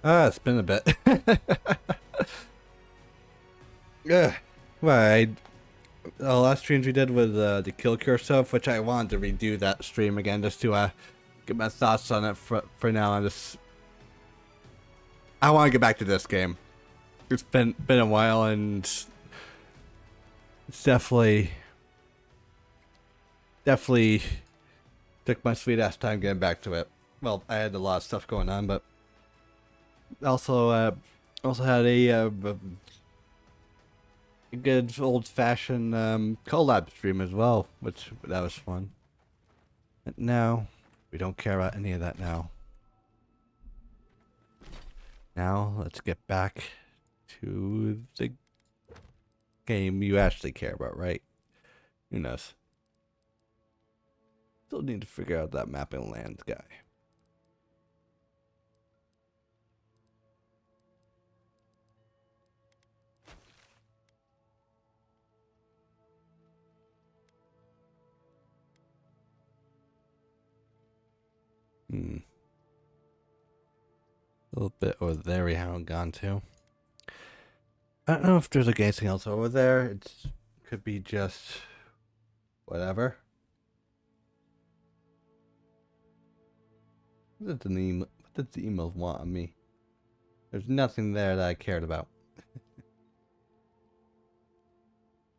It's been a bit. Yeah. Well, the last streams we did with the kill cure stuff, which I wanted to redo that stream again just to get my thoughts on it for now. I want to get back to this game. It's been a while, and it's definitely took my sweet ass time getting back to it. Well, I had a lot of stuff going on, but also had a good old-fashioned collab stream as well, which that was fun. But now we don't care about any of that now. Now let's get back to the game you actually care about, right? Who knows? Still need to figure out that mapping lands guy. A little bit over there we haven't gone to. I don't know if there's like anything else over there. It could be just whatever. What did the emails want on me? There's nothing there that I cared about.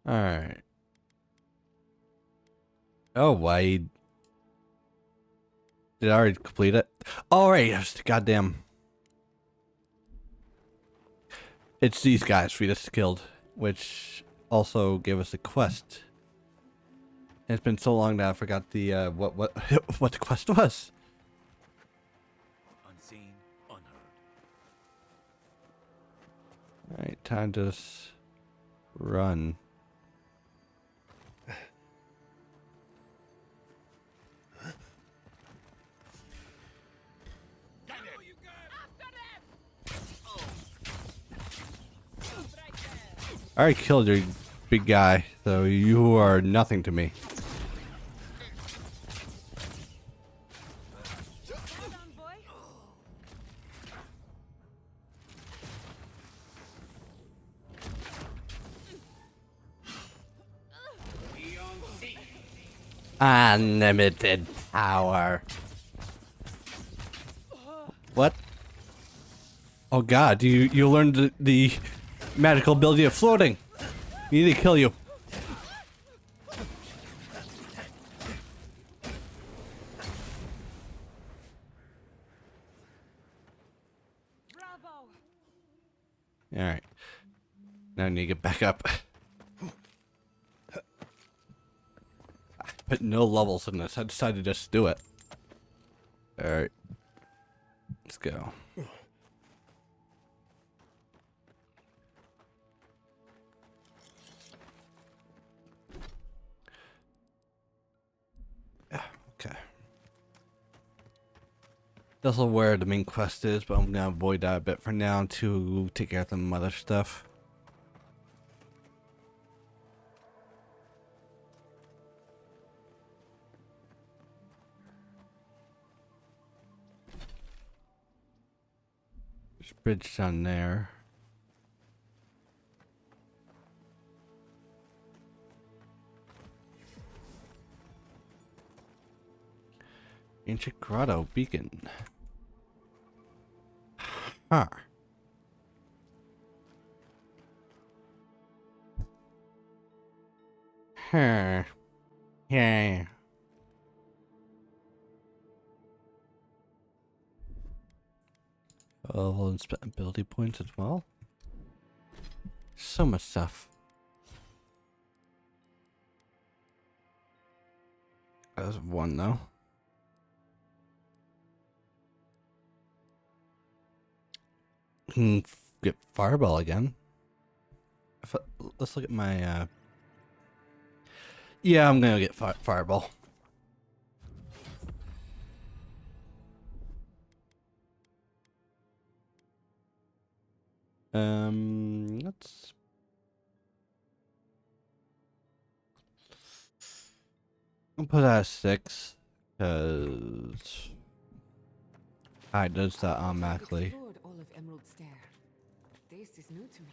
Alright. Oh, why? Did I already complete it? Alright, goddamn. It's these guys we just killed, which also gave us a quest. It's been so long that I forgot the what what the quest was. Unseen, unheard. Alright, time to just run. I already killed your big guy, so you are nothing to me. Unlimited power. What? Oh god, you learned the magical ability of floating. You need to kill you. Bravo. Alright. Now I need to get back up. I put no levels in this. I decided to just do it. Alright. Let's go. Okay. That's where the main quest is, but I'm gonna avoid that a bit for now to take care of some other stuff. There's a bridge down there. Ancient grotto beacon. Huh. Huh. Yeah. Oh, we'll inspect ability points as well. So much stuff. There's one though. Get fireball again. Let's look at my yeah, I'm gonna get fireball. Let's I'll put that at 6 because I does that automatically. Explored all of place is new to me.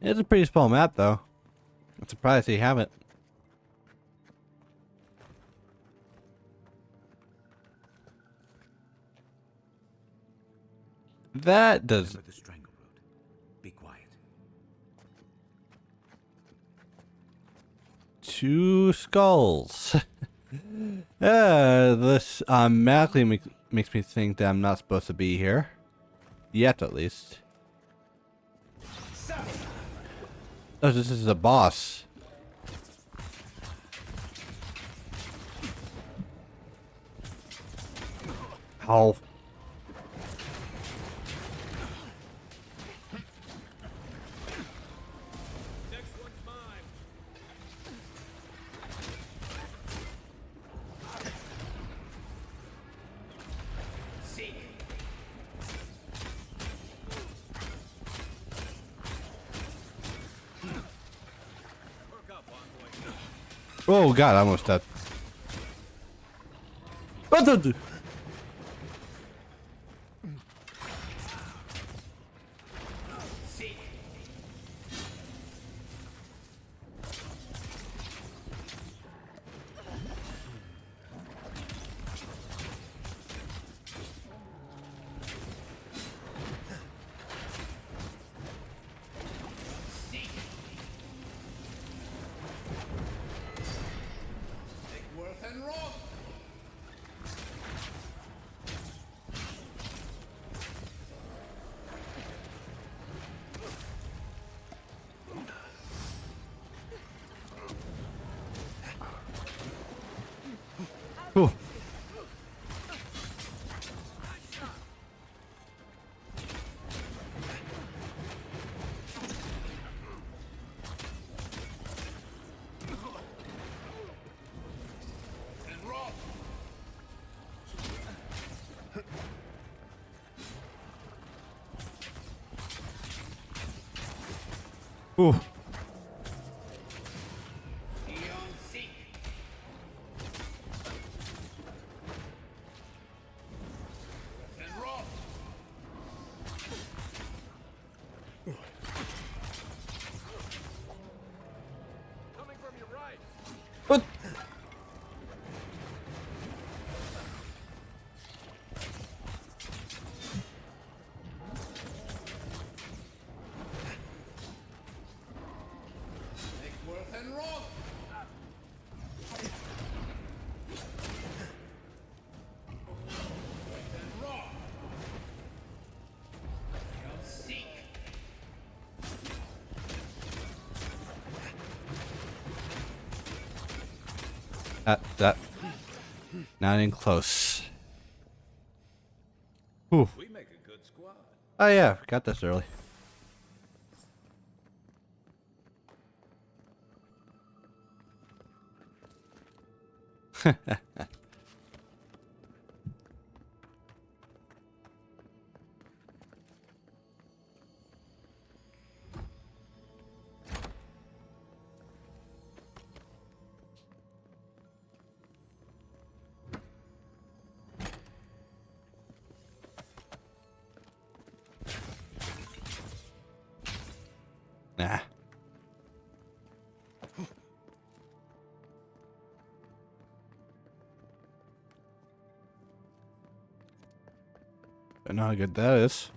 It's a pretty small map, though. I'm surprised you haven't. That does. Remember the strangle road. Be quiet. 2 skulls. This automatically makes me think that I'm not supposed to be here. Yet, at least. Oh, this is a boss. How? Next one's mine. Seek. Work up, envoy. Oh god, I almost died. What the? Seek. Seek. Take worth and wrong. Oh. And wrong. Ooh. Eon seek. And wrong. Coming from your right. What? Make worth and wrong. Worth and wrong. Eon seek. That. Not even close. Ooh. We make a good squad. Oh yeah, got this early. Nah. I know how good that is.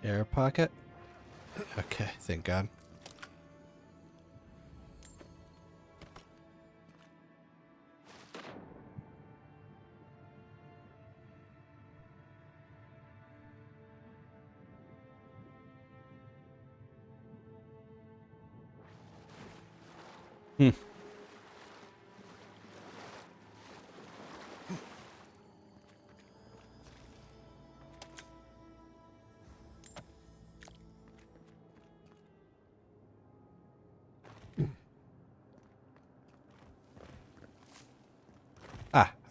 Air pocket? Okay, thank God. Hmm.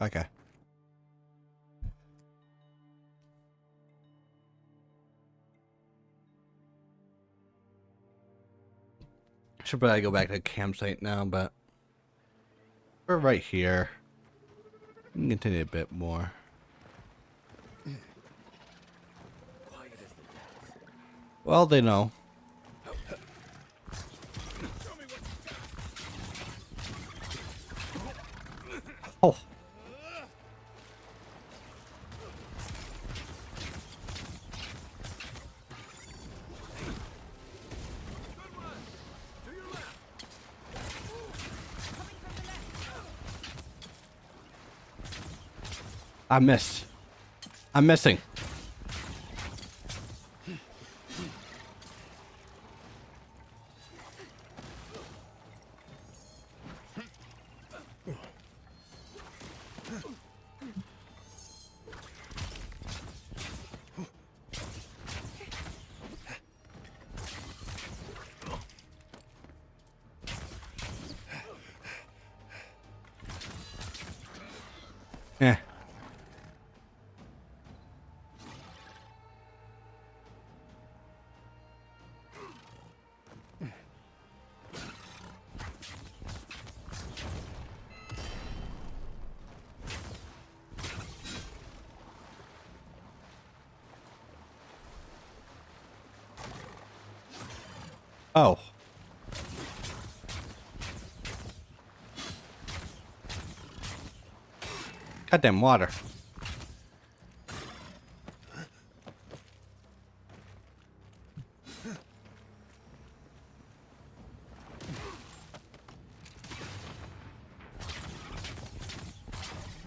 Okay. Should probably go back to the campsite now, but we're right here. We can continue a bit more. Quiet as the depths. Well, they know. Show me what Oh. to your left. I missed. I'm missing. Yeah. Oh. Goddamn water.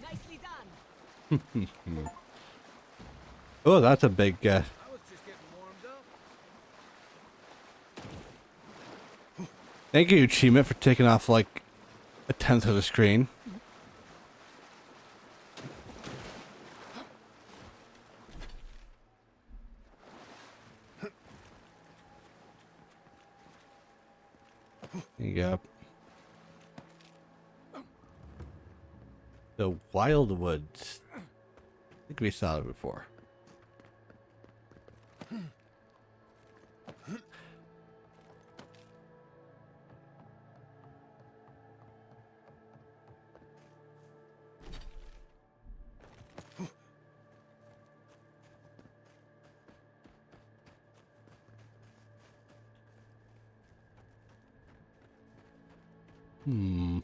Nicely done. Oh, that's a big. I was just getting warmed up. Thank you, achievement, for taking off like a tenth of the screen. There you go. The Wildwoods. I think we saw it before. Hmm.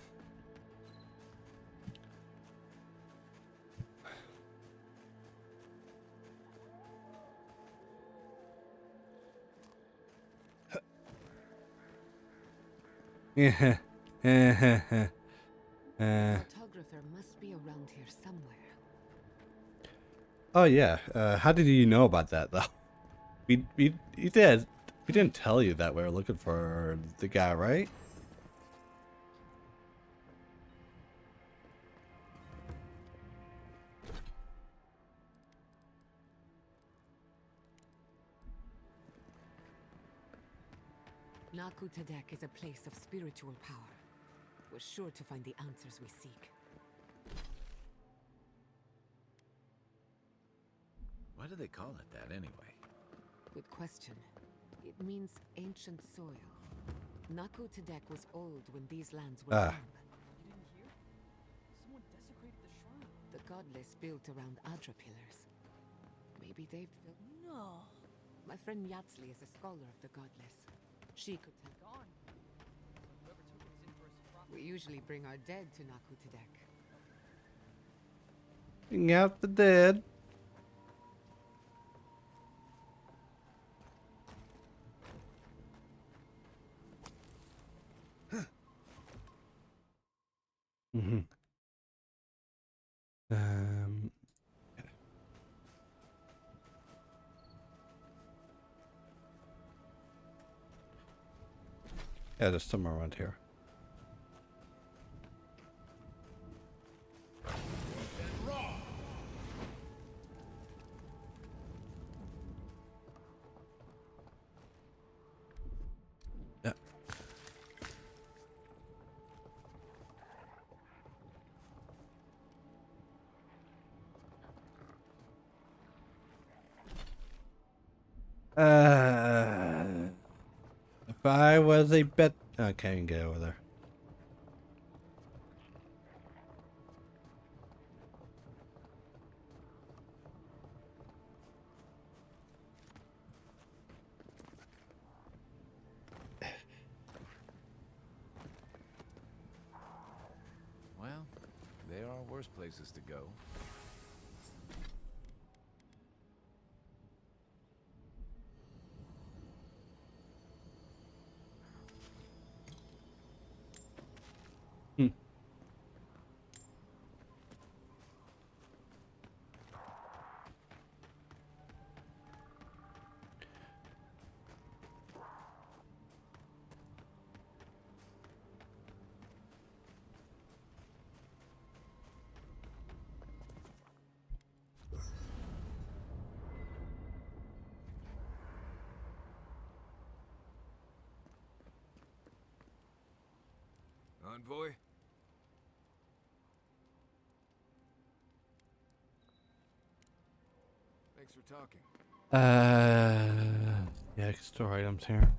Yeah. Photographer must be around here somewhere. Oh yeah. How did you know about that though? We did. We didn't tell you that we were looking for the guy, right? Naku Tadek is a place of spiritual power. We're sure to find the answers we seek. Why do they call it that anyway? Good question. It means ancient soil. Naku Tadek was old when these lands were young. You didn't hear? Someone desecrated the shrine. The godless built around Adra pillars. Maybe they've built... No. My friend Yatsli is a scholar of the godless. She could tell. Gone. So whoever took it is in for a surprise. We usually bring our dead to Naku Tadek. Bring out the dead. Mm-hmm. Okay. Yeah, there's somewhere around here. And raw. Yeah. If I was a bet... Okay, I can get over there. Well, there are worse places to go. Hmm. Envoy? Thanks for talking. Yeah, I can store items here.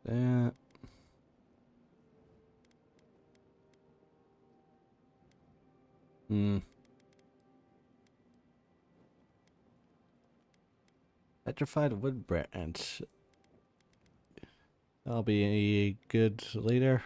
That. Hmm. Petrified wood branch. That'll be good later.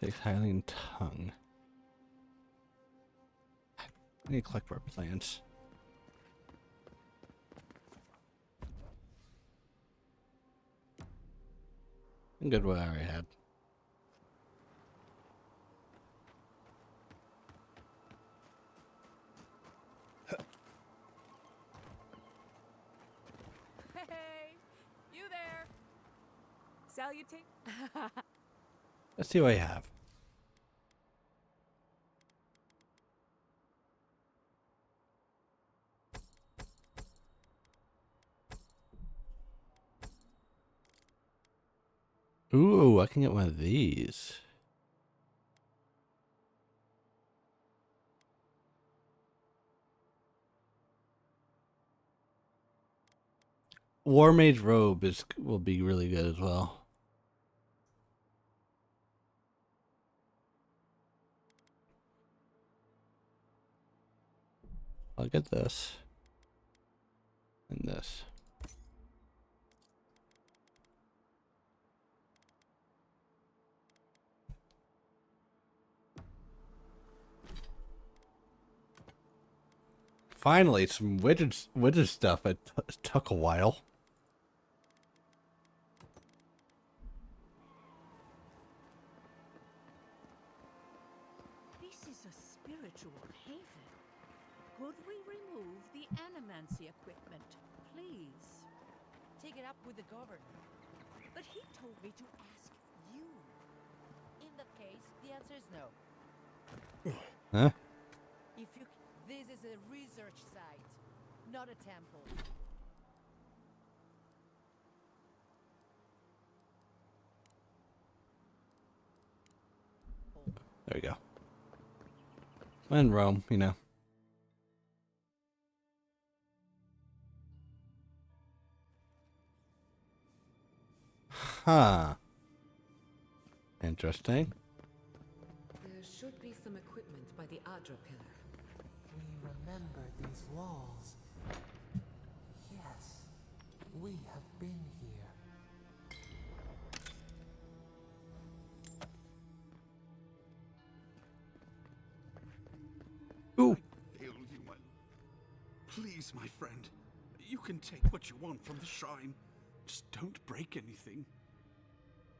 Takes Highland tongue. I need to collect more plants. I'm good with what I already had. Hey, you there? Salutate. Let's see what I have. Ooh, I can get one of these. War Mage robe will be really good as well. I'll get this and this. Finally, some widget stuff. It took a while. This is a spiritual haven. Could we remove the animancy equipment, please? Take it up with the governor. But he told me to ask you. In that case, the answer is no. Huh? If you, this is a research site, not a temple. There you go. In Rome, you know. Huh. Interesting. There should be some equipment by the Adra pillar. We remember these walls. Yes, we have been here. Ooh. Fail you, my... Please, my friend. You can take what you want from the shrine. Just don't break anything.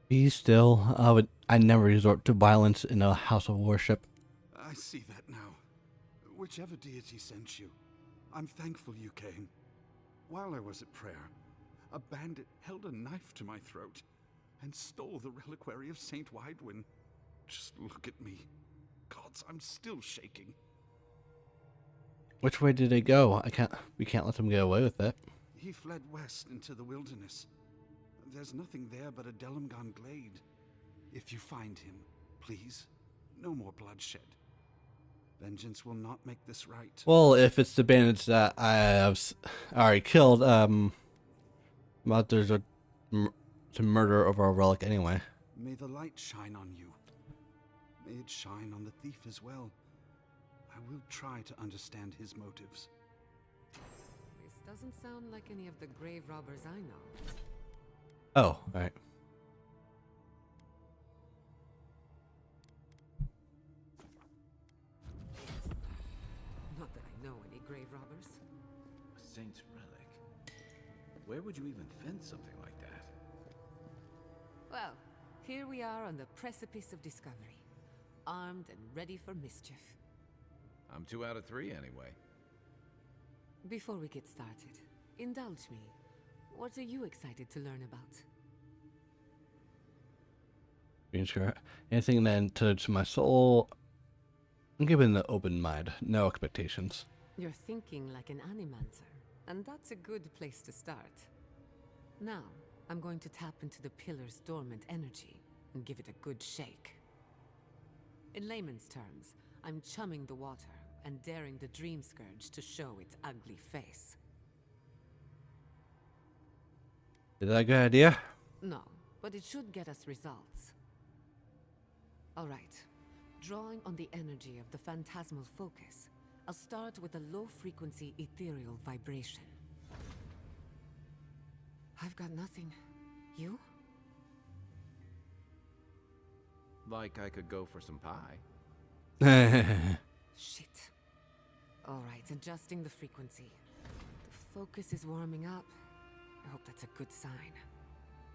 Be still. I never resort to violence in a house of worship. I see that now. Whichever deity sent you, I'm thankful you came. While I was at prayer, a bandit held a knife to my throat and stole the reliquary of Saint Widwin. Just look at me. Gods, I'm still shaking. Which way did they go? We can't let them get away with it. He fled west into the wilderness. There's nothing there but a Delimgan glade. If you find him, please, no more bloodshed. Vengeance will not make this right. Well, if it's the bandits that I have already killed, but there's a to murder over a relic anyway. May the light shine on you. May it shine on the thief as well. I will try to understand his motives. This doesn't sound like any of the grave robbers I know. Oh, alright. Not that I know any grave robbers. A saint's relic. Where would you even find something like that? Well, here we are on the precipice of discovery. Armed and ready for mischief. I'm 2 out of 3 anyway. Before we get started, indulge me. What are you excited to learn about? Being sure anything that enters my soul, I'm given an open mind, no expectations. You're thinking like an animancer, and that's a good place to start. Now, I'm going to tap into the pillar's dormant energy and give it a good shake. In layman's terms, I'm chumming the water and daring the Dream Scourge to show its ugly face. Is that a good idea? No, but it should get us results. Alright, drawing on the energy of the phantasmal focus, I'll start with a low-frequency ethereal vibration. I've got nothing. You? Like I could go for some pie. Shit. Alright, adjusting the frequency. The focus is warming up. I hope that's a good sign.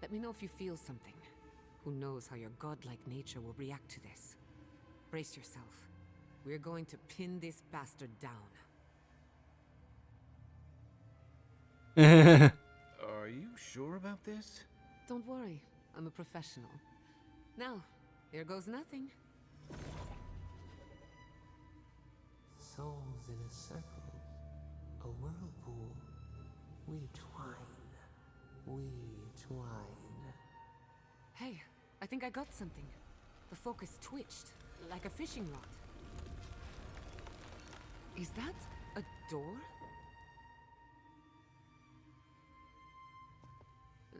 Let me know if you feel something. Who knows how your godlike nature will react to this. Brace yourself. We're going to pin this bastard down. Are you sure about this? Don't worry, I'm a professional. Now, here goes nothing. Souls in a circle, a whirlpool. We twine, we twine. Hey, I think I got something. The focus twitched, like a fishing rod. Is that a door?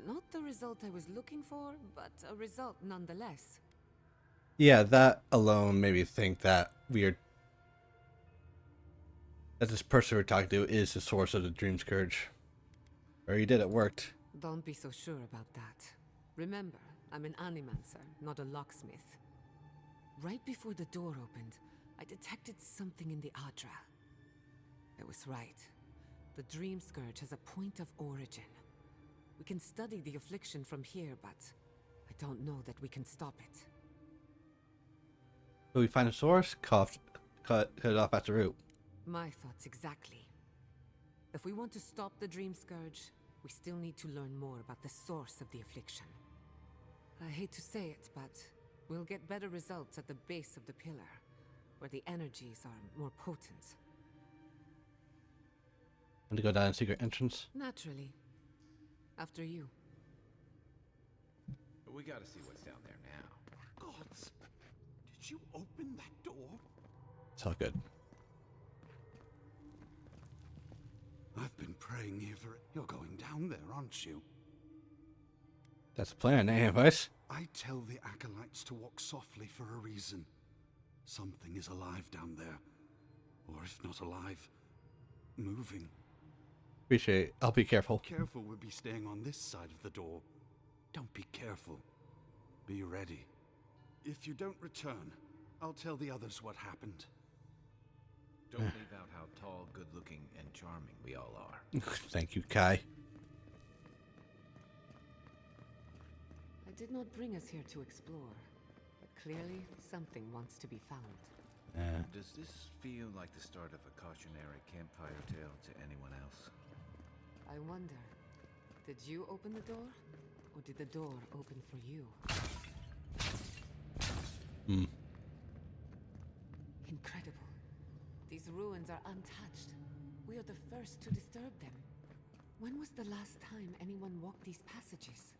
Not the result I was looking for, but a result nonetheless. Yeah, that alone made me think that that this person we're talking to is the source of the Dream Scourge. Or he did, it worked. Don't be so sure about that. Remember, I'm an animancer, not a locksmith. Right before the door opened, I detected something in the Adra. I was right. The Dream Scourge has a point of origin. We can study the affliction from here, but I don't know that we can stop it. So we find a source, cut it off at the root. My thoughts exactly. If we want to stop the Dream Scourge, we still need to learn more about the source of the affliction. I hate to say it, but we'll get better results at the base of the pillar, where the energies are more potent. Want to go down a secret entrance? Naturally. After you. We gotta see what's down there now. Gods, did you open that door? It's all good. I've been praying here for it. You're going down there, aren't you? That's the plan, eh, Vice? I tell the acolytes to walk softly for a reason. Something is alive down there. Or if not alive, moving. Appreciate it. I'll be careful. Careful would be staying on this side of the door. Don't be careful. Be ready. If you don't return, I'll tell the others what happened. Don't leave out how tall, good-looking, and charming we all are. Thank you, Kai. I did not bring us here to explore, but clearly something wants to be found. Does this feel like the start of a cautionary campfire tale to anyone else? I wonder, did you open the door? Or did the door open for you? Hmm. Incredible. These ruins are untouched. We are the first to disturb them. When was the last time anyone walked these passages?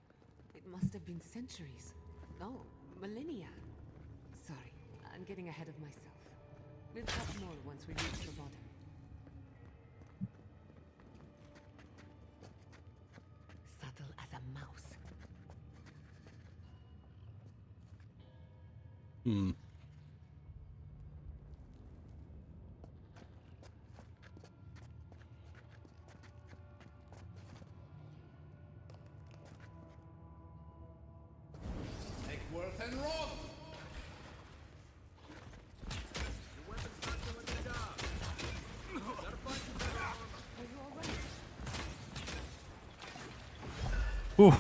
It must have been centuries. No, millennia. Sorry, I'm getting ahead of myself. We'll talk more once we reach the bottom. Subtle as a mouse. Hmm. Take worth and wrong! Your weapon's not doing the job. Gotta find some better armor. Are you alright? Whew.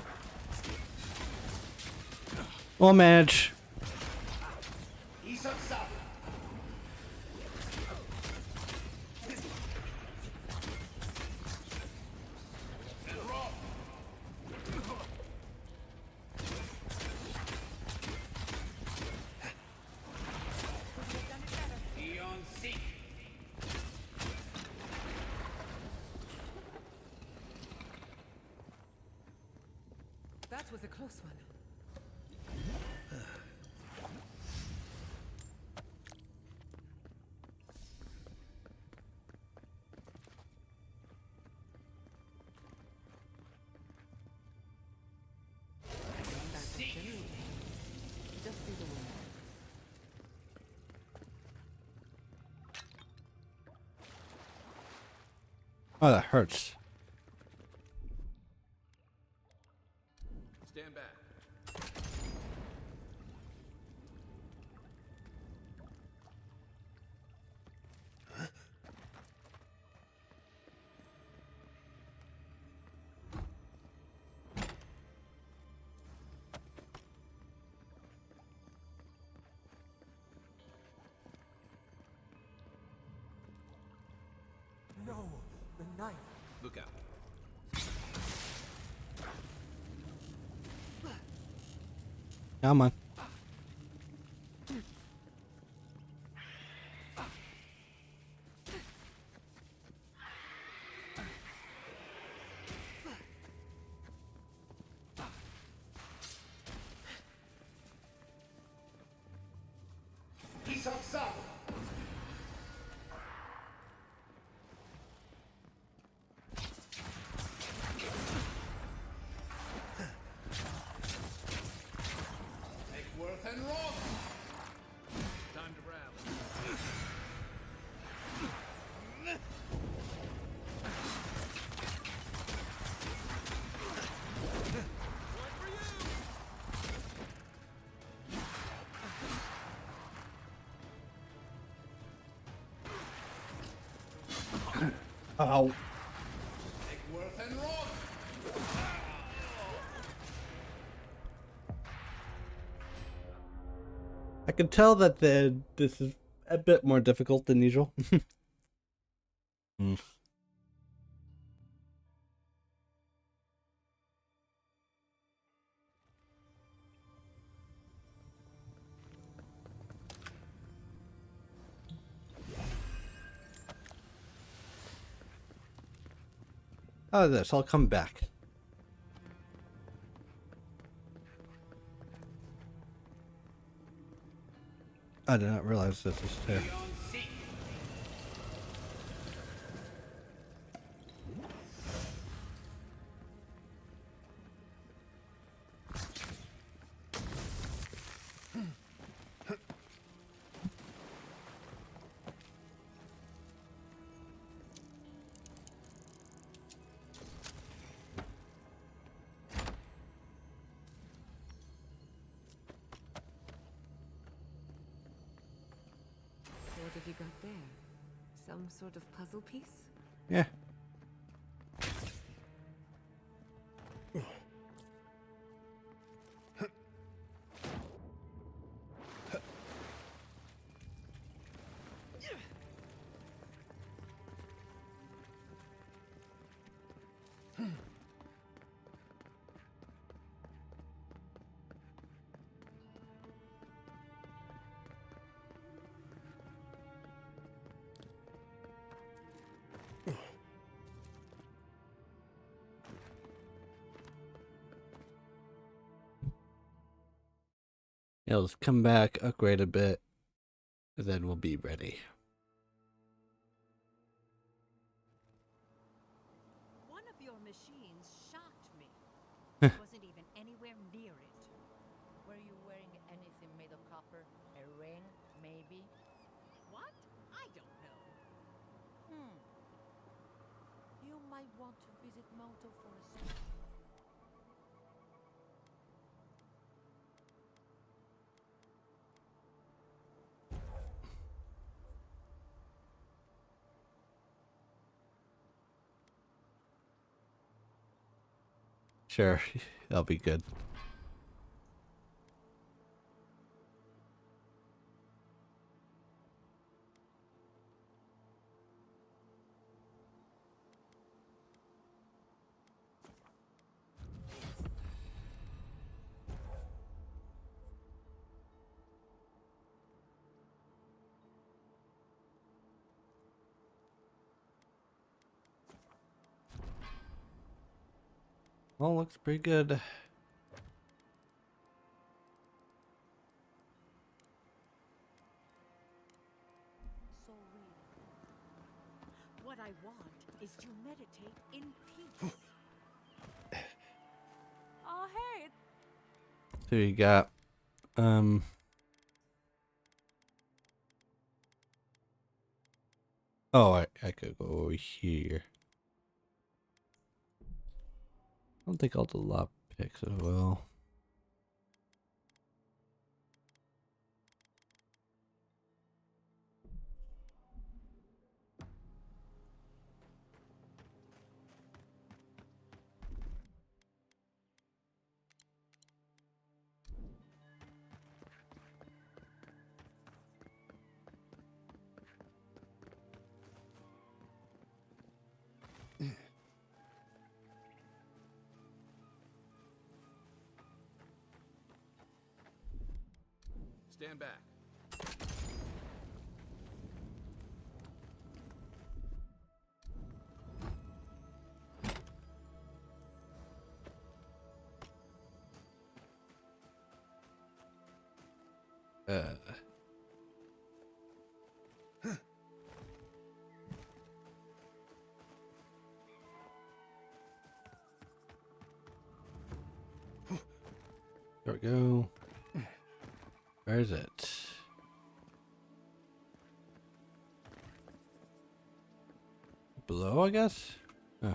We'll manage. That was a close one. Just see the window. Oh, that hurts. Stand back. No, the knife. Look out. Come on. Take worth and wrong! Time to rally. One for you! Oh. Take worth and wrong! I can tell that this is a bit more difficult than usual. Hmm. Oh, this. I'll come back. I did not realize this was there. What have you got there? Some sort of puzzle piece? Yeah. Yeah, let's come back, upgrade a bit, and then we'll be ready. One of your machines shocked me. It wasn't even anywhere near it. Were you wearing anything made of copper? A ring, maybe? What? I don't know. You might want to visit Moto for a second. Sure, that'll be good. Well, looks pretty good. So real. What I want is to meditate in peace. Oh, hey, So you got, oh, I could go over here. I don't think all the lock picks as well. Stand back. Uh, there we go. Where is it? Below, I guess? Huh.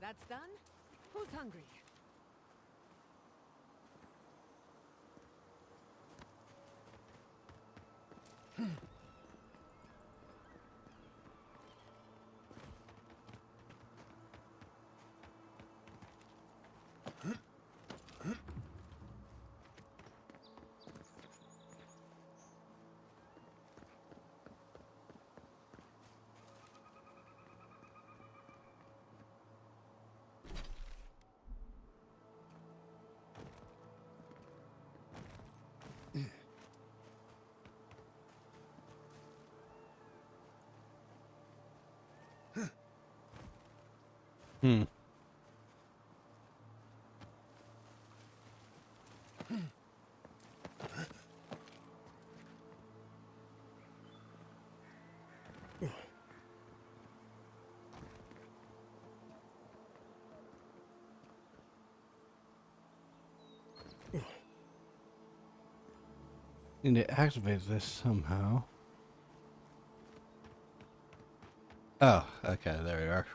That's done? Who's hungry? Hmm. Need to activate this somehow. Oh, okay, there we are.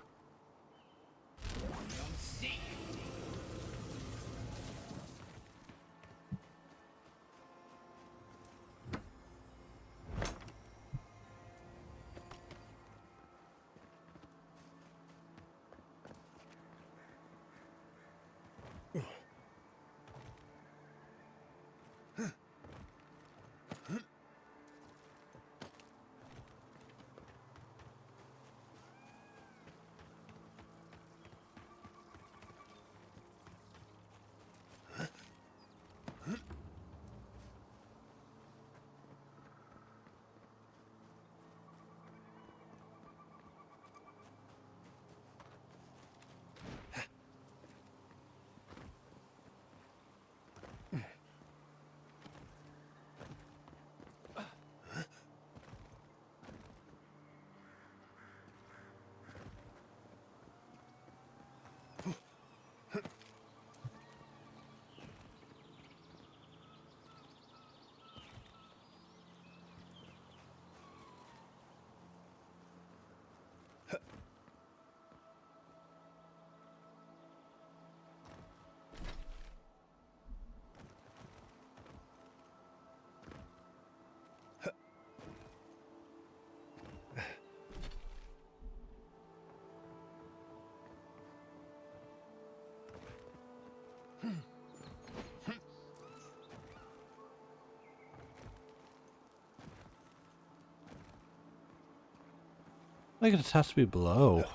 Like it has to be below.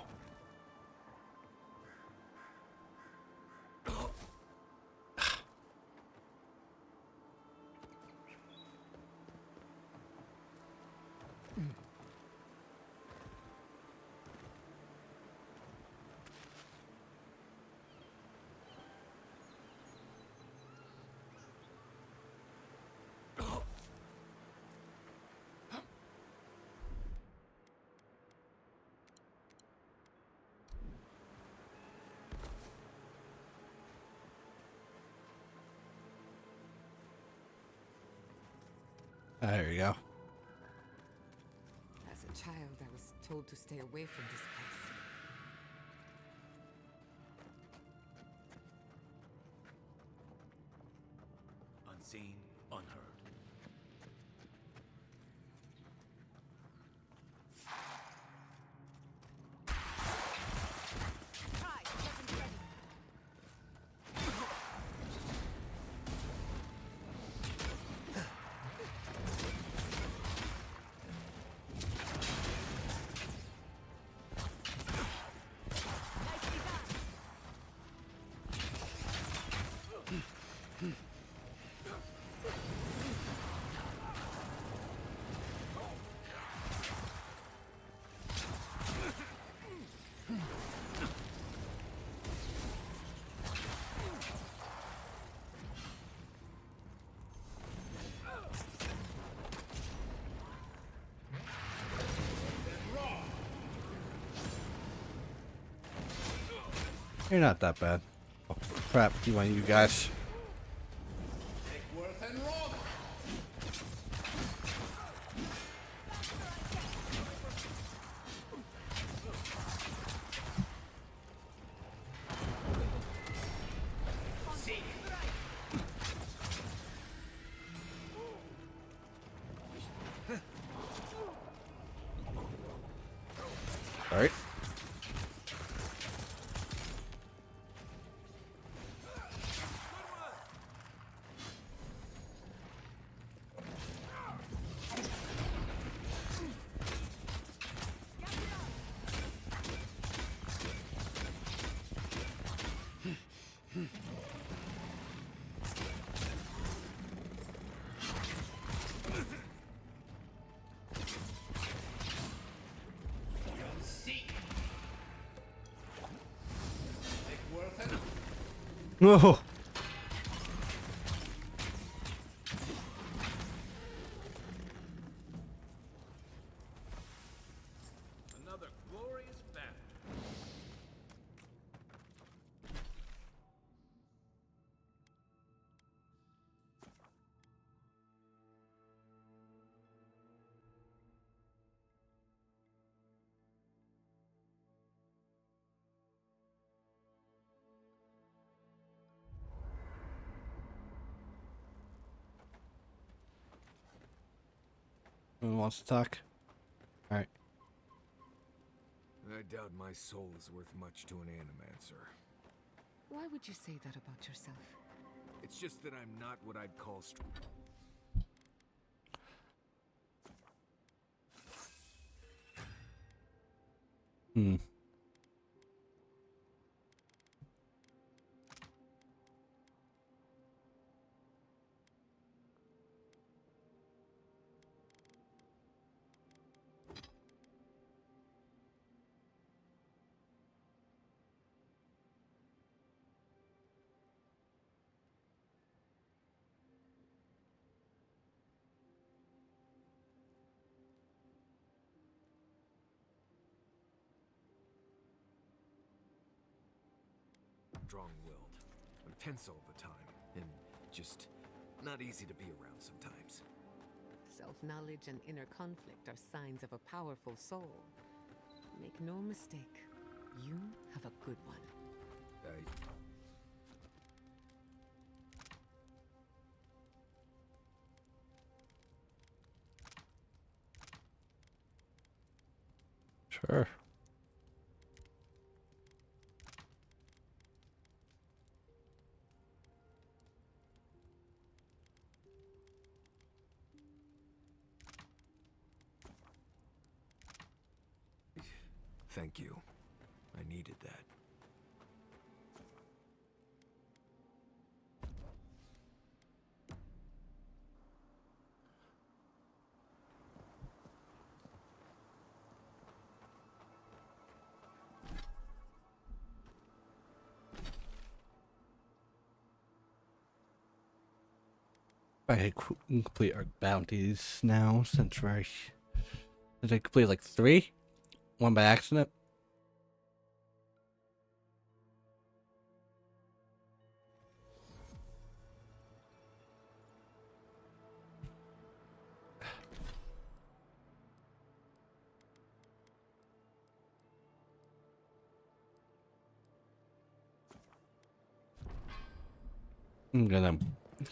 There you go. As a child, I was told to stay away from this place. Unseen, unheard. You're not that bad. Oh, crap. You want you guys. All right. Oh. Another glorious battle. Who wants to talk? All right. I doubt my soul is worth much to an animancer. Why would you say that about yourself? It's just that I'm not what I'd call Hmm. strong-willed. I'm tense all the time, and just not easy to be around sometimes. Self-knowledge and inner conflict are signs of a powerful soul. Make no mistake, you have a good one. Sure. Thank you. I needed that. I complete our bounties now since we're. Did I complete like 3? One by accident. I'm gonna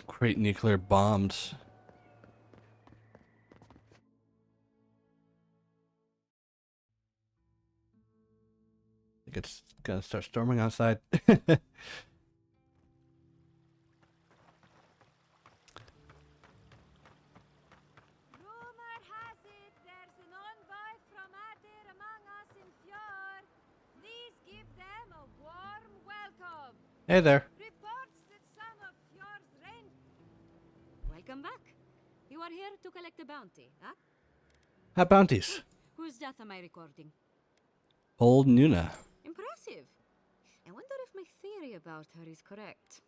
create nuclear bombs. I think it's gonna start storming outside. Rumor has it there's an envoy from Adir among us in Fjord. Please give them a warm welcome. Hey there. Reports that some of Fjord's rain. Welcome back. You are here to collect a bounty, huh? Have bounties. Whose death am I recording? Old Nuna. Impressive. I wonder if my theory about her is correct.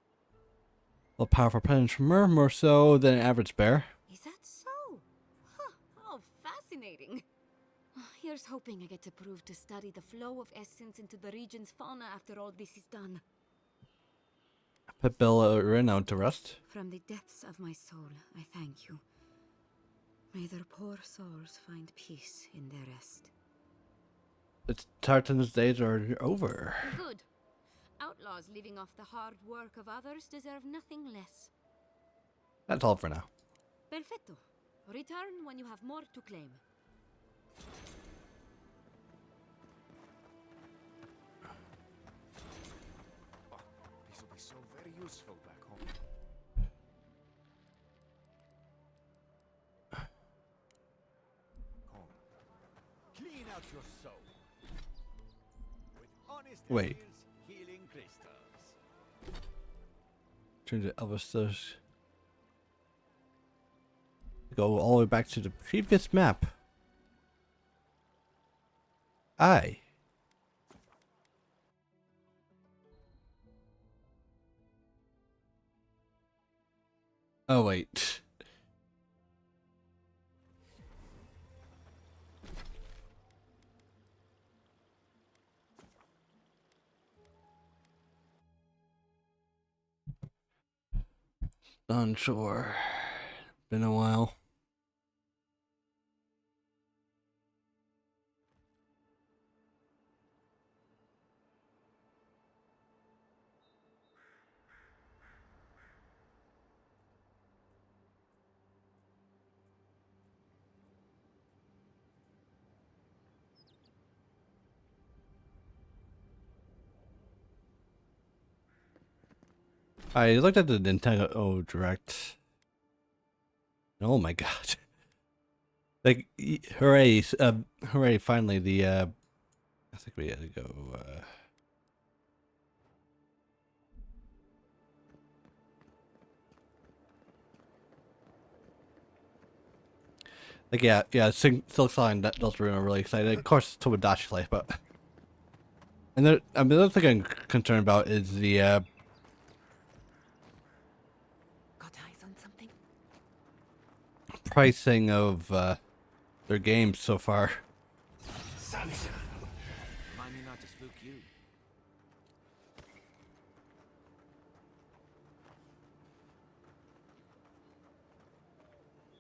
A powerful presence from her, more so than an average bear. Is that so? Huh. Oh, fascinating. Here's hoping I get to prove to study the flow of essence into the region's fauna after all this is done. Put Bellerin out to rest. From the depths of my soul, I thank you. May their poor souls find peace in their rest. Its Tartan's days are over. Good. Outlaws living off the hard work of others deserve nothing less. That's all for now. Perfecto. Return when you have more to claim. This will be so very useful back home. Come. Clean out your soul. With honest Wait. ales, healing crystals. Turn to Elvis. Go all the way back to the previous map. Oh wait. Unsure. Been a while. I looked at the Nintendo Direct. Oh my god. Like, hooray, hooray, finally, I think we had to go, like, yeah, Silk Song, Deltarune are really excited. Of course, Tomodachi Life, but... And then, I mean, the other thing I'm concerned about is the, Got eyes on something? pricing of, their games so far. Remind me not to spook you.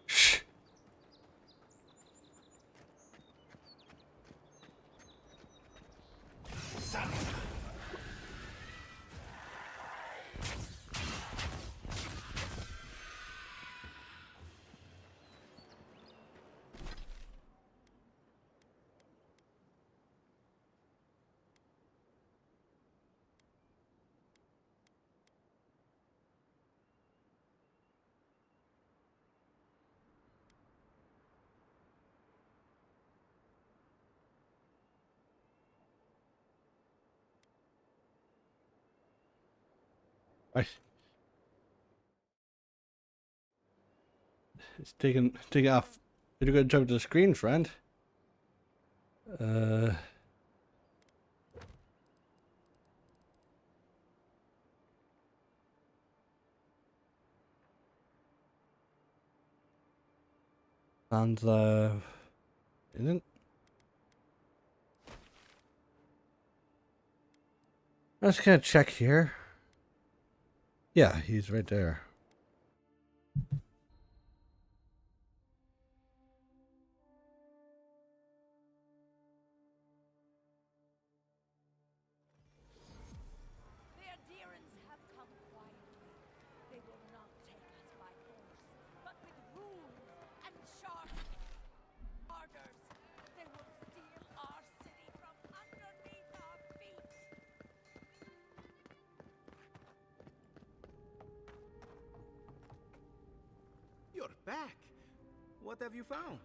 Shh. It's taking off. Did a good job to the screen, friend. Sounds, isn't? I'm just gonna check here. Yeah, he's right there. The adherents have come quietly. They will not take us by force, but with rules and sharp orders. They will steal our city from underneath our feet. You're back. What have you found?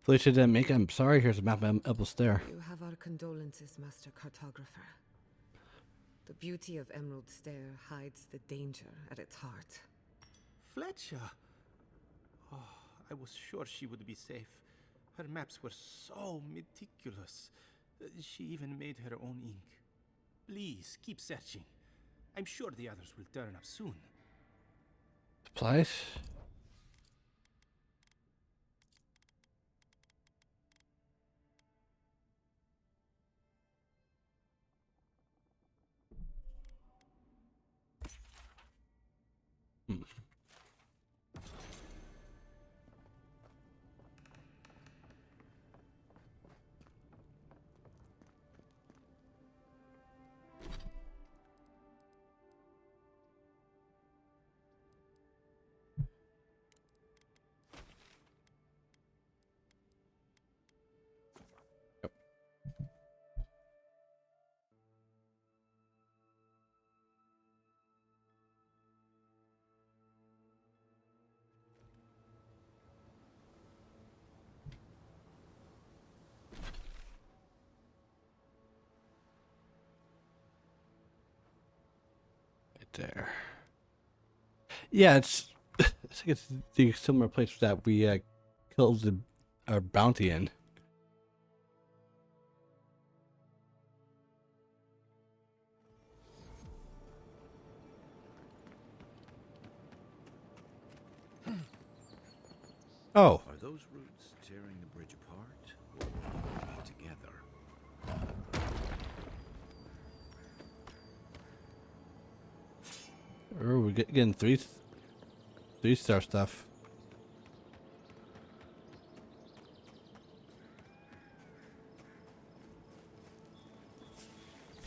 Felicia didn't make it. I'm sorry. Here's a map of Apple Stair. You have our condolences, Master Cartographer. The beauty of Emerald Stair hides the danger at its heart. Fletcher. Oh, I was sure she would be safe. Her maps were so meticulous. She even made her own ink. Please, keep searching. I'm sure the others will turn up soon. Supplies. Hmm. Right there. Yeah, it's. I think it's the similar place that we killed our bounty in. Oh. Are those roots tearing the bridge apart or holding it together? Oh, we're getting three-star stuff.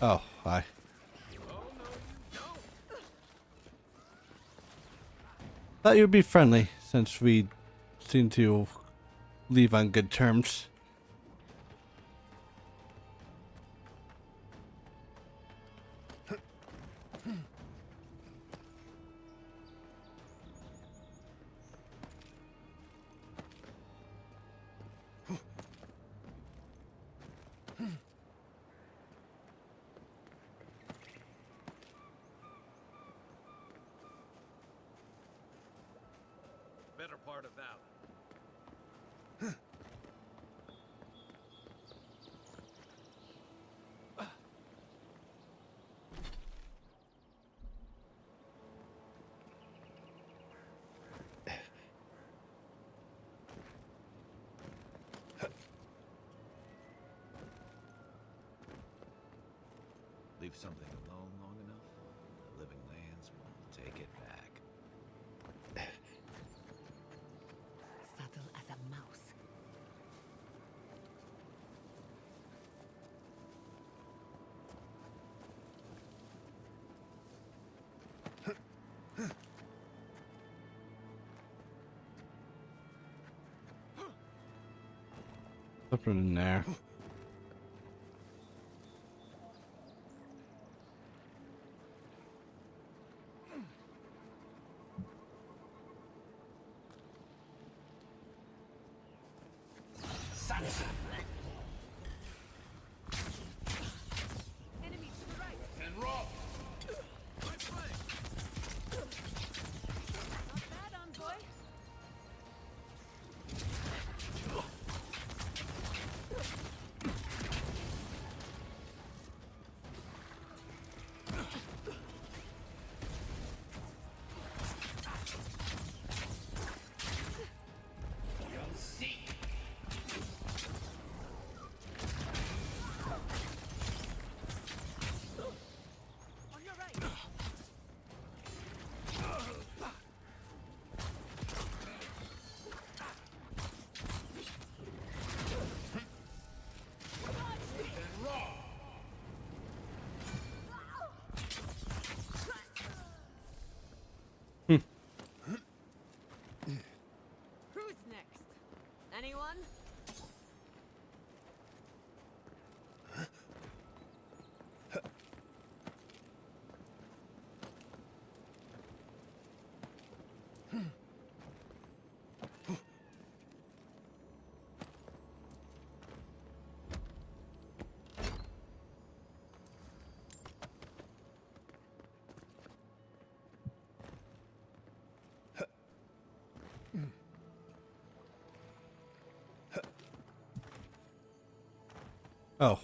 Oh, hi. Thought you'd be friendly since we seem to leave on good terms. Better part of Avowed. Leave something alone long enough, the living lands will take it back. Subtle as a mouse. Something in there. Who's next? Anyone? Oh.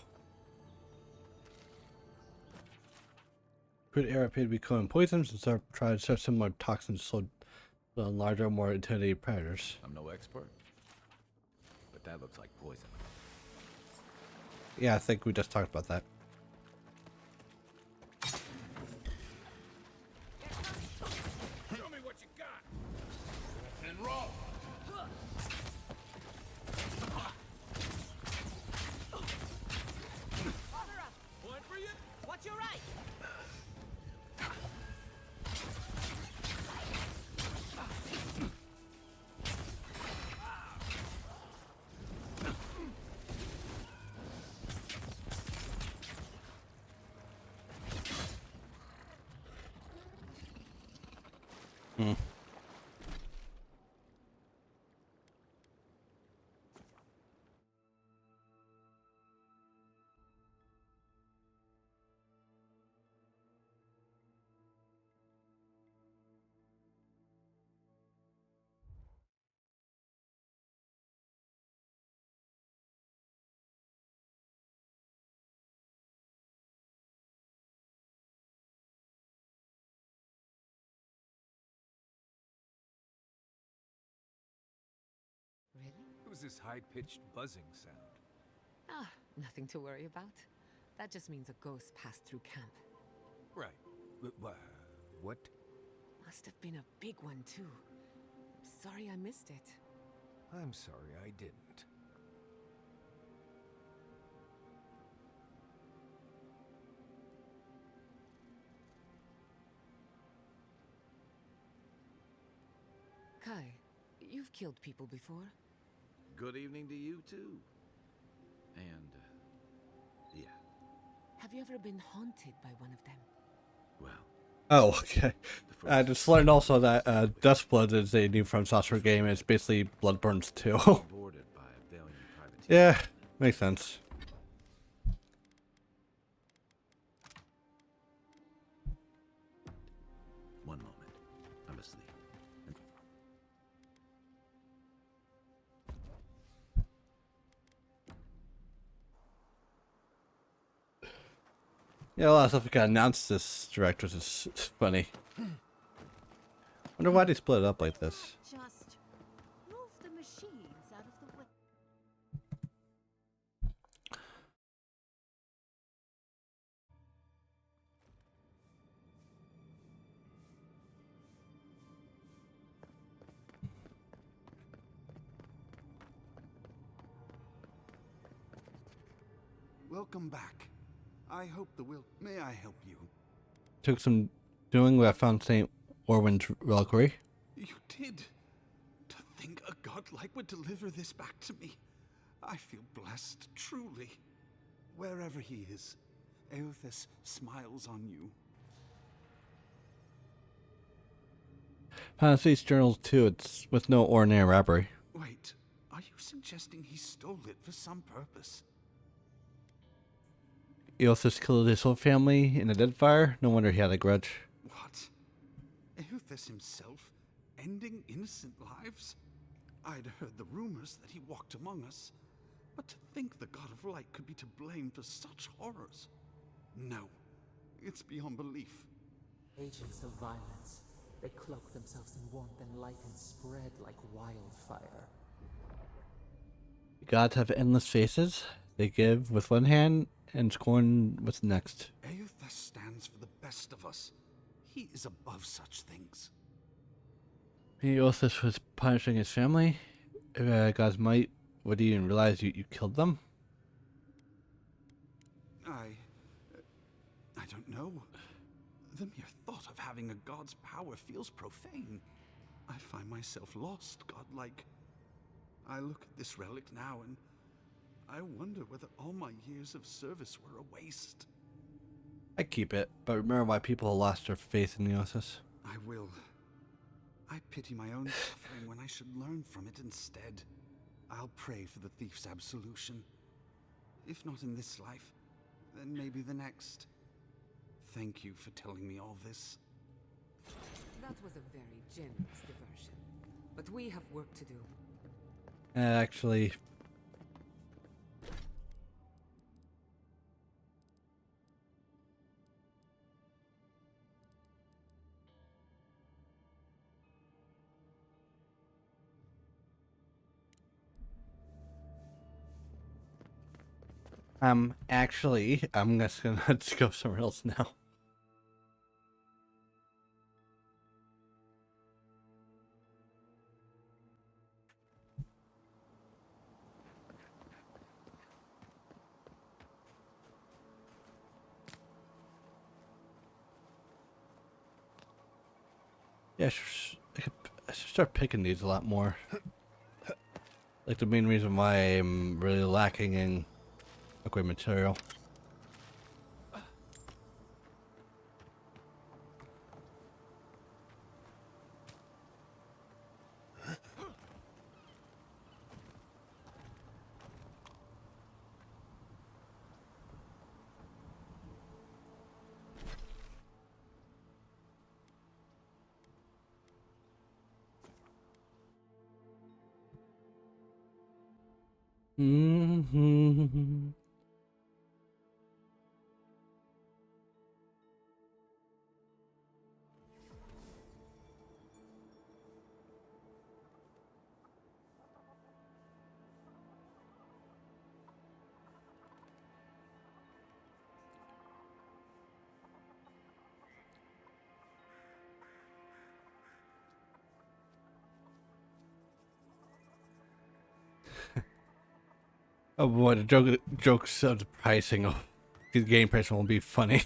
Could air appear to be becoming poisons and start try to search similar toxins so larger, more intimidating predators. I'm no expert, but that looks like poison. Yeah, I think we just talked about that. Show me what you got! And roll! Point for you? Watch your right! Hmm. was this high-pitched buzzing sound? Ah, nothing to worry about. That just means a ghost passed through camp. Right. What? Must have been a big one, too. Sorry I missed it. I'm sorry I didn't. Kai, you've killed people before. Good evening to you, too. And, yeah. Have you ever been haunted by one of them? Well, Oh, okay. the I first just learned also that Dustblood is a new From Software game. It's basically Bloodborne's 2. boarded by a valiant privateer. Yeah, makes sense. One moment. I'm asleep. Yeah, a lot of stuff got announced this direct, which is funny. Wonder why they split it up like this. Just move the machines out of the way. Welcome back. I hope the will. May I help you? Took some doing what I found St. Orwin's reliquary. You did. To think a godlike would deliver this back to me. I feel blessed, truly. Wherever he is, Eothas smiles on you. Found these journals too. It's with no ordinary robbery. Wait, are you suggesting he stole it for some purpose? He also killed his whole family in a dead fire. No wonder he had a grudge. What? Eothas himself? Ending innocent lives? I'd heard the rumors that he walked among us. But to think the God of Light could be to blame for such horrors. No, it's beyond belief. Agents of violence. They cloak themselves in warmth and light and spread like wildfire. Gods have endless faces. They give with one hand and scorn with the next. Eothas stands for the best of us. He is above such things. He also was punishing his family. God's might. Would he even realize you killed them? I don't know. The mere thought of having a god's power feels profane. I find myself lost, godlike. I look at this relic now and I wonder whether all my years of service were a waste. I keep it, but remember why people lost their faith in Eothas. I will. I pity my own suffering when I should learn from it instead. I'll pray for the thief's absolution. If not in this life, then maybe the next. Thank you for telling me all this. That was a very generous diversion. But we have work to do. Actually, I'm just gonna let's go somewhere else now. Yeah, I should start picking these a lot more. Like the main reason why I'm really lacking in upgrade material. Mm-hmm. Oh boy, the jokes of the pricing of the game pricing will be funny.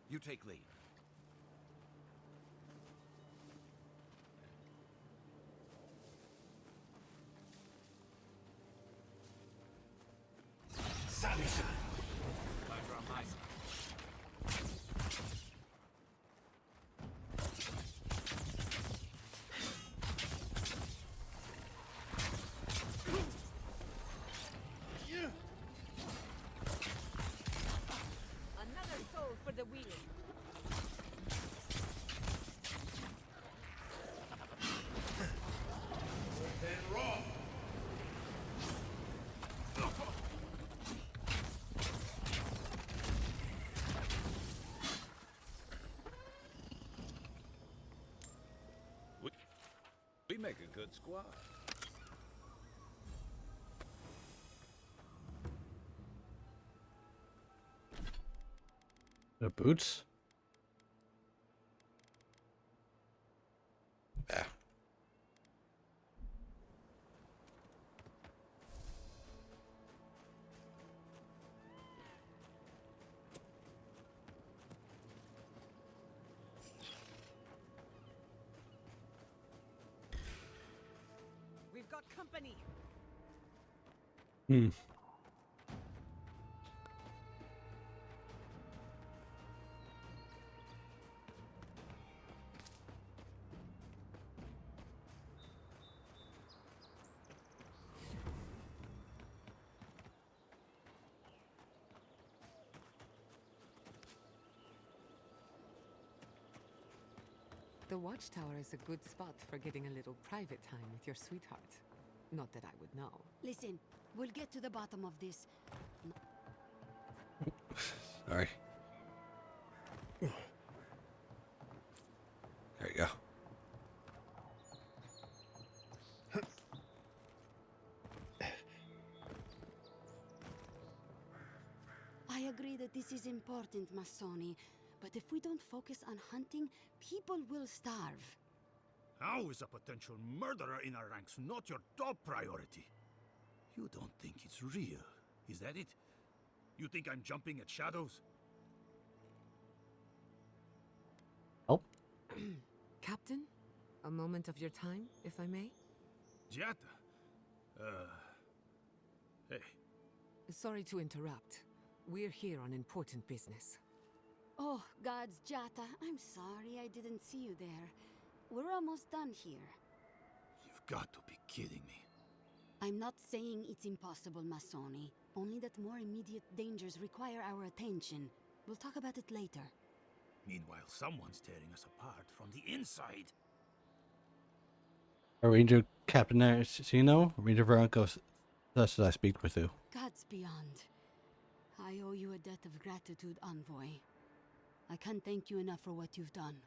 You take lead. Another soul for the wheel. We make a good squad. The boots? Yeah. We've got company. Hmm. The watchtower is a good spot for getting a little private time with your sweetheart. Not that I would know. Listen, we'll get to the bottom of this. Sorry. There you go. I agree that this is important, Masoni. But if we don't focus on hunting, people will starve. How is a potential murderer in our ranks not your top priority? You don't think it's real, is that it? You think I'm jumping at shadows? Oh. Captain, a moment of your time, if I may? Giata? Hey. Sorry to interrupt. We're here on important business. Oh, God's Jata, I'm sorry I didn't see you there. We're almost done here. You've got to be kidding me. I'm not saying it's impossible, Masoni. Only that more immediate dangers require our attention. We'll talk about it later. Meanwhile, someone's tearing us apart from the inside. A Ranger Captain Arcino, Ranger Veronica, thus I speak with you. Gods beyond. I owe you a debt of gratitude, Envoy. I can't thank you enough for what you've done.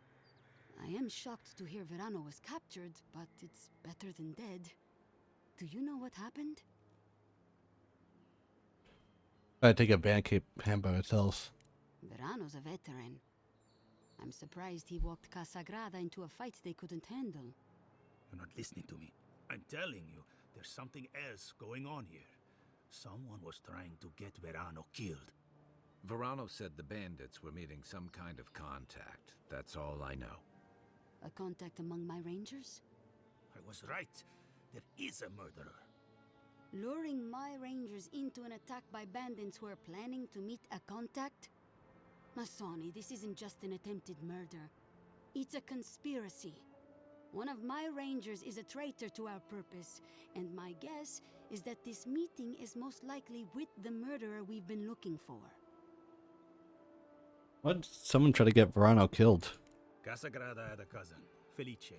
I am shocked to hear Verano was captured, but it's better than dead. Do you know what happened? I take a bandcape hand by itself. Verano's a veteran. I'm surprised he walked Casagrada into a fight they couldn't handle. You're not listening to me. I'm telling you, there's something else going on here. Someone was trying to get Verano killed. Verano said the bandits were meeting some kind of contact. That's all I know. A contact among my rangers? I was right. There is a murderer. Luring my rangers into an attack by bandits who are planning to meet a contact? Masoni, this isn't just an attempted murder. It's a conspiracy. One of my rangers is a traitor to our purpose, and my guess is that this meeting is most likely with the murderer we've been looking for. What? Someone tried to get Verano killed. Casagrada had a cousin, Felice.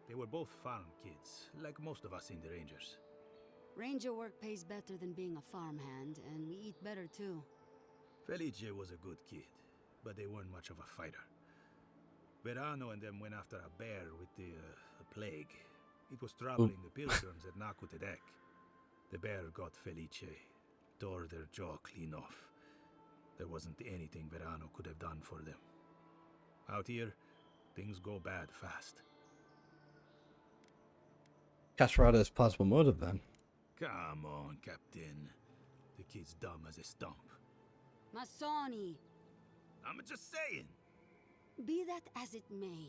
They were both farm kids, like most of us in the Rangers. Ranger work pays better than being a farmhand, and we eat better too. Felice was a good kid. but they weren't much of a fighter. Verano and them went after a bear with the plague. It was troubling the pilgrims at Nakutedek. The bear got Felice, tore their jaw clean off. There wasn't anything Verano could have done for them. Out here, things go bad fast. Casperada is possible motive then. Come on, Captain. The kid's dumb as a stump. Masoni, I'm just saying. be that as it may,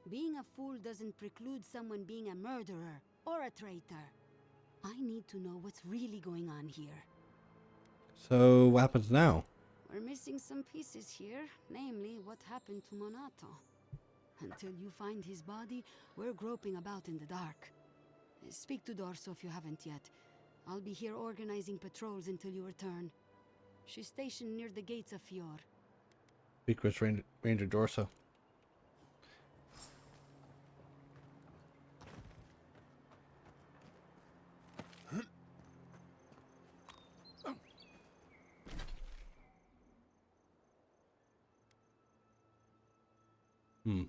being a fool doesn't preclude someone being a murderer or a traitor. I need to know what's really going on here. So what happens now? We're missing some pieces here, namely what happened to Monato. Until you find his body, we're groping about in the dark. Speak to Dorso if you haven't yet. I'll be here organizing patrols until you return. She's stationed near the gates of Fior. Speak with Ranger Dorso. Hmm.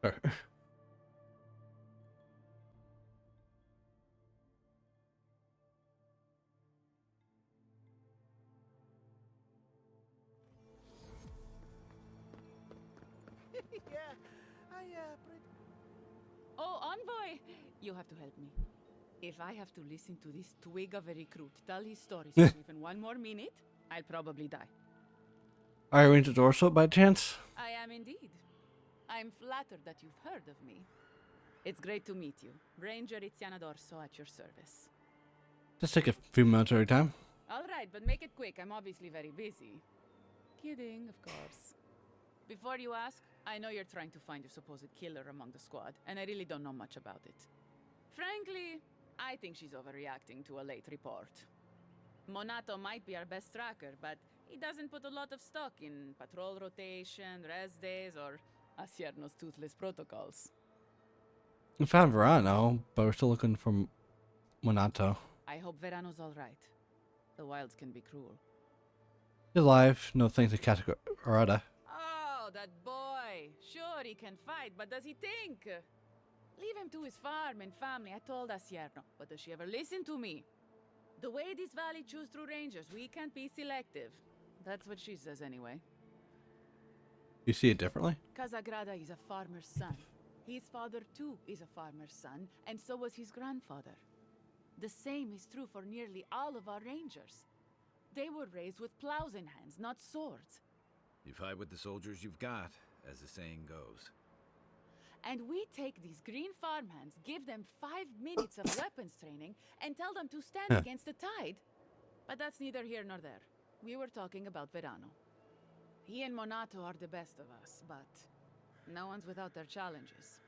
Sure. Yeah, Oh, Envoy! You have to help me. If I have to listen to this twig of a recruit tell his stories for even one more minute, I'll probably die. Are you Ranger Dorso by chance? I am indeed. I'm flattered that you've heard of me. It's great to meet you. Ranger Iziana Dorso at your service. Just take a few minutes every time. All right, but make it quick. I'm obviously very busy. Kidding, of course. Before you ask, I know you're trying to find your supposed killer among the squad, and I really don't know much about it. Frankly, I think she's overreacting to a late report. Monato might be our best tracker, but he doesn't put a lot of stock in patrol rotation, rest days, or Asierno's toothless protocols. We found Verano, but we're still looking for Monato. I hope Verano's all right. The wilds can be cruel. He's alive, no thanks to Casperada. Oh, that boy! Sure, he can fight, but does he think? Leave him to his farm and family, I told Asierno. But does she ever listen to me? The way this valley chews through rangers, we can't be selective. That's what she says anyway. You see it differently? Casagrada is a farmer's son. His father, too, is a farmer's son, and so was his grandfather. The same is true for nearly all of our rangers. They were raised with plows in hands, not swords. You fight with the soldiers you've got, as the saying goes. And we take these green farmhands, give them 5 minutes of weapons training, and tell them to stand against the tide. But that's neither here nor there. We were talking about Verano. He and Monato are the best of us, but no one's without their challenges.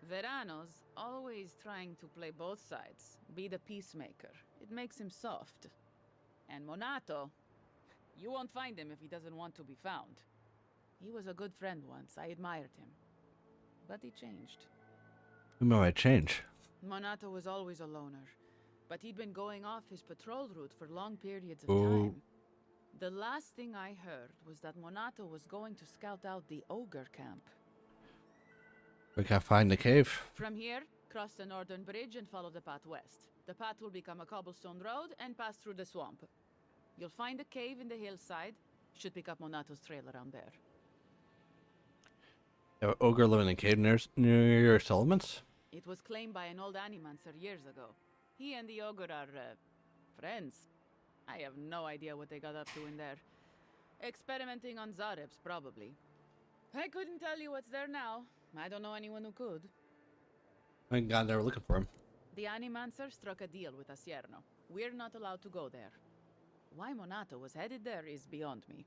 Verano's always trying to play both sides, be the peacemaker. It makes him soft. And Monato, you won't find him if he doesn't want to be found. He was a good friend once. I admired him. But he changed. Who might change? Monato was always a loner, but he'd been going off his patrol route for long periods of Oh. time. The last thing I heard was that Monato was going to scout out the ogre camp. We can't find the cave. From here, cross the northern bridge and follow the path west. The path will become a cobblestone road and pass through the swamp. You'll find a cave in the hillside. Should pick up Monato's trail around there. An ogre living in a cave near your settlements? It was claimed by an old animancer years ago. He and the ogre are, friends. I have no idea what they got up to in there. Experimenting on Zarebs, probably. I couldn't tell you what's there now. I don't know anyone who could. Thank God they were looking for him. The animancer struck a deal with Asierno. We're not allowed to go there. Why Monato was headed there is beyond me.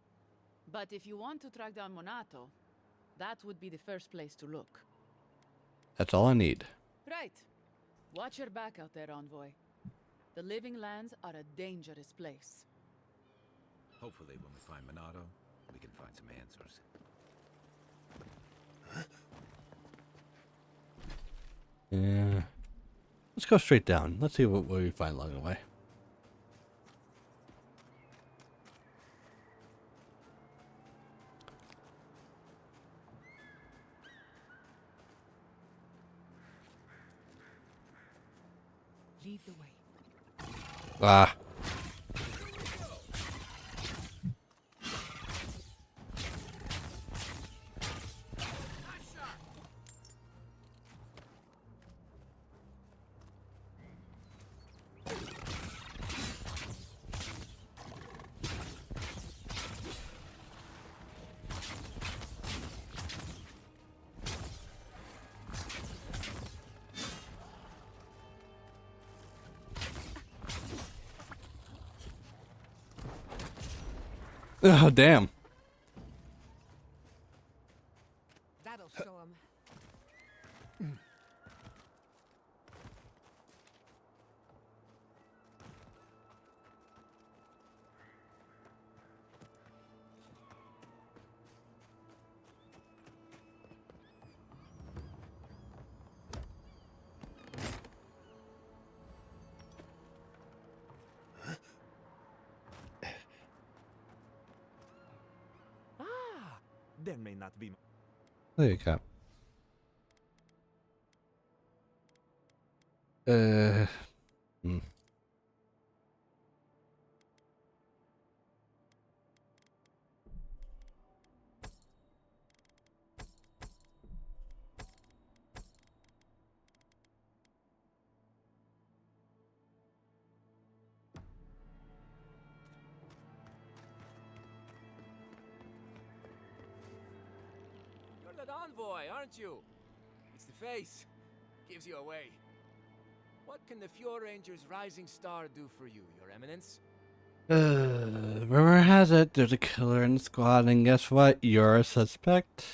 But if you want to track down Monato, that would be the first place to look. That's all I need. Right. Watch your back out there, Envoy. The Living Lands are a dangerous place. Hopefully when we find Minato, we can find some answers. Yeah. Let's go straight down. Let's see what we find along the way. Lead the way. Ah. Oh, damn. That'll show him. There may not be. There you go. Hmm. You're that envoy, aren't you? It's the face. Gives you away. What can the Fjord Ranger's Rising Star do for you, Your Eminence? Rumor has it there's a killer in the squad, and guess what? You're a suspect.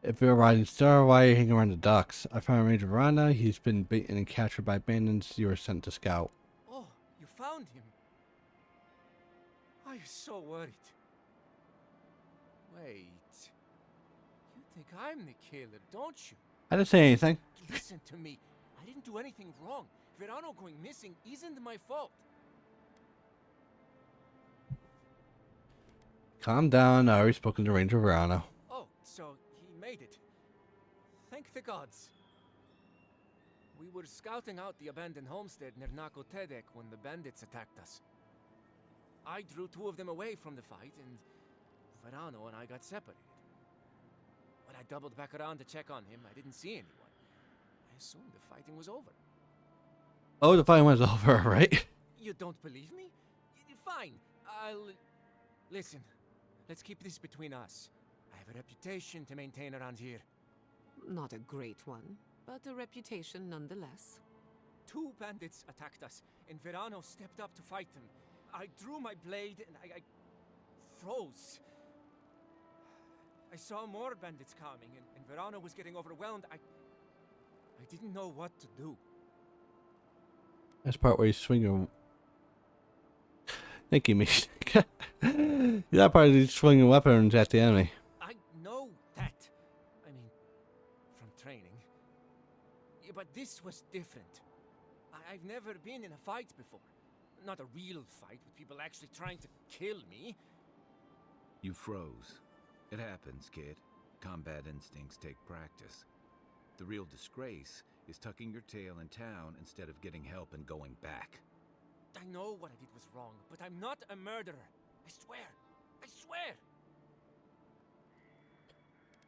If you're a Rising Star, why are you hanging around the docks? I found Ranger Verana. He's been beaten and captured by bandits. You were sent to scout. Oh, you found him. I was so worried. Wait. You think I'm the killer, don't you? I didn't say anything. Listen to me. I didn't do anything wrong. Verano going missing isn't my fault. Calm down. I already spoken to Ranger Verana. Oh, so he made it. Thank the gods. We were scouting out the abandoned homestead near Nakotedek when the bandits attacked us. I drew two of them away from the fight, and Verano and I got separated. When I doubled back around to check on him, I didn't see anyone. I assumed the fighting was over. Oh, the fight was over, right? You don't believe me? Fine. Listen, let's keep this between us. I have a reputation to maintain around here. Not a great one, but a reputation nonetheless. Two bandits attacked us, and Verano stepped up to fight them. I drew my blade, and I froze. I saw more bandits coming, and Verano was getting overwhelmed. I didn't know what to do. That's part where you swing your... Thank you, Mish. That part is swinging weapons at the enemy. I know that. I mean, from training. Yeah, but this was different. I've never been in a fight before. Not a real fight with people actually trying to kill me. You froze. It happens, kid. Combat instincts take practice. The real disgrace is tucking your tail in town instead of getting help and going back. I know what I did was wrong, but I'm not a murderer. I swear. I swear.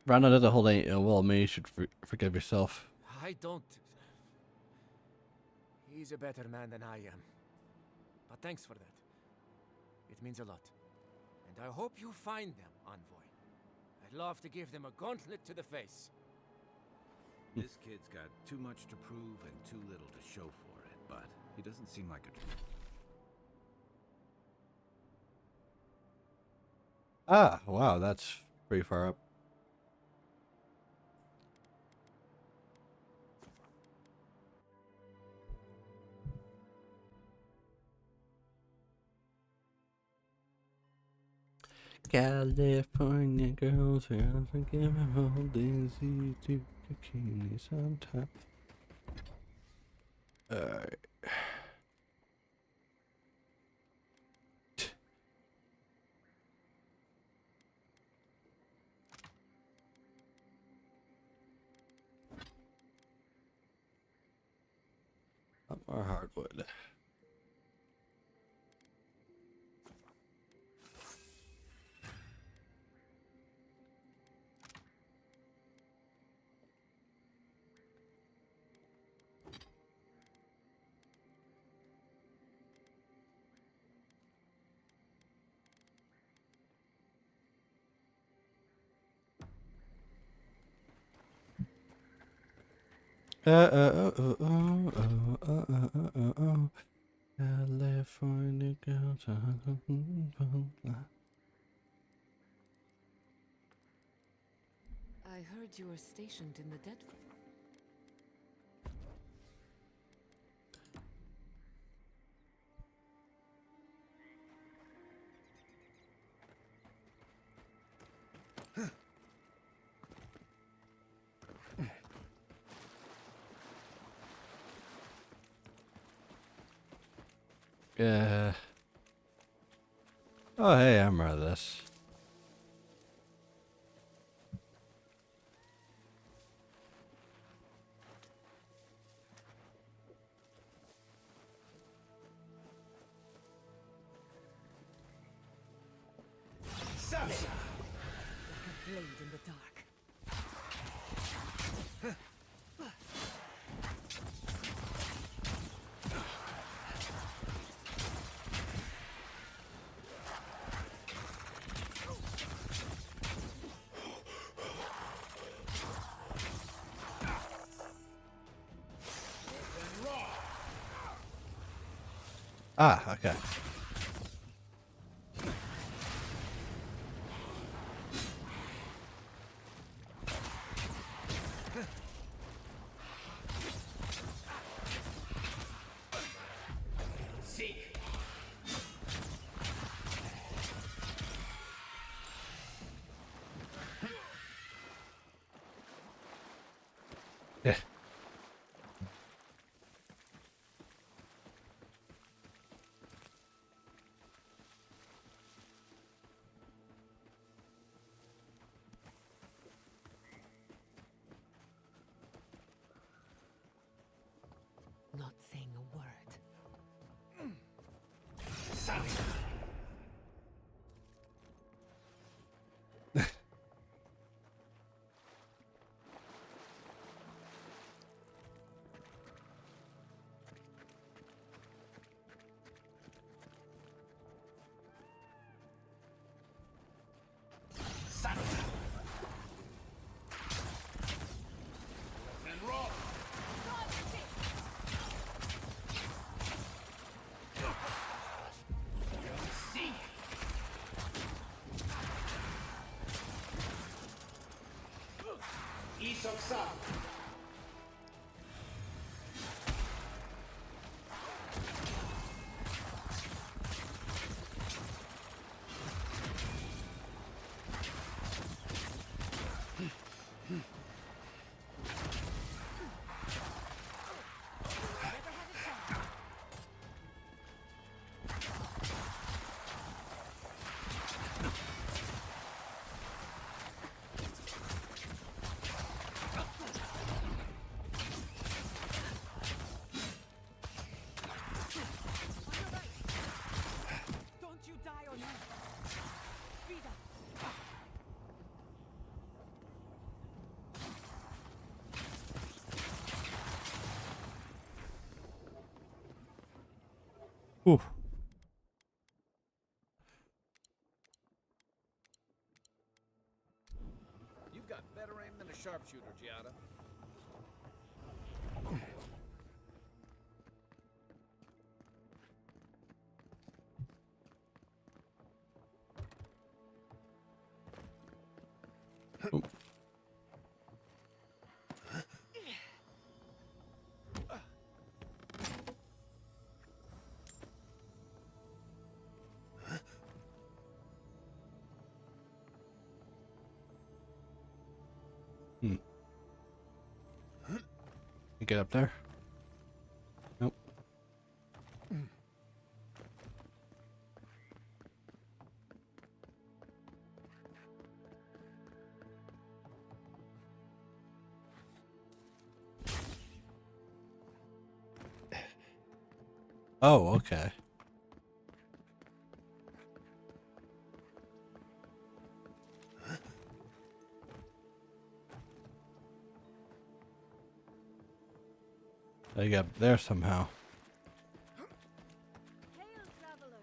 Verana doesn't hold any ill will. Maybe you should forgive yourself. I don't. He's a better man than I am. But thanks for that. It means a lot. And I hope you find them, Envoy. I'd love to give them a gauntlet to the face. This kid's got too much to prove and too little to show for it, but he doesn't seem like a... Ah, wow, that's pretty far up. California girls are also giving all these to bikinis on top. Alright. More hardwood. California girls. I heard you were stationed in the dead. Oh, hey, I remember this. Like a blade in the dark. Ah, okay. Yeah. Not saying a word. Don't you die on me! Speed up! Ooh. You've got better aim than a sharpshooter, Giada. Oh. You get up there? Nope. Oh, okay. I got up there somehow. Hail, traveler.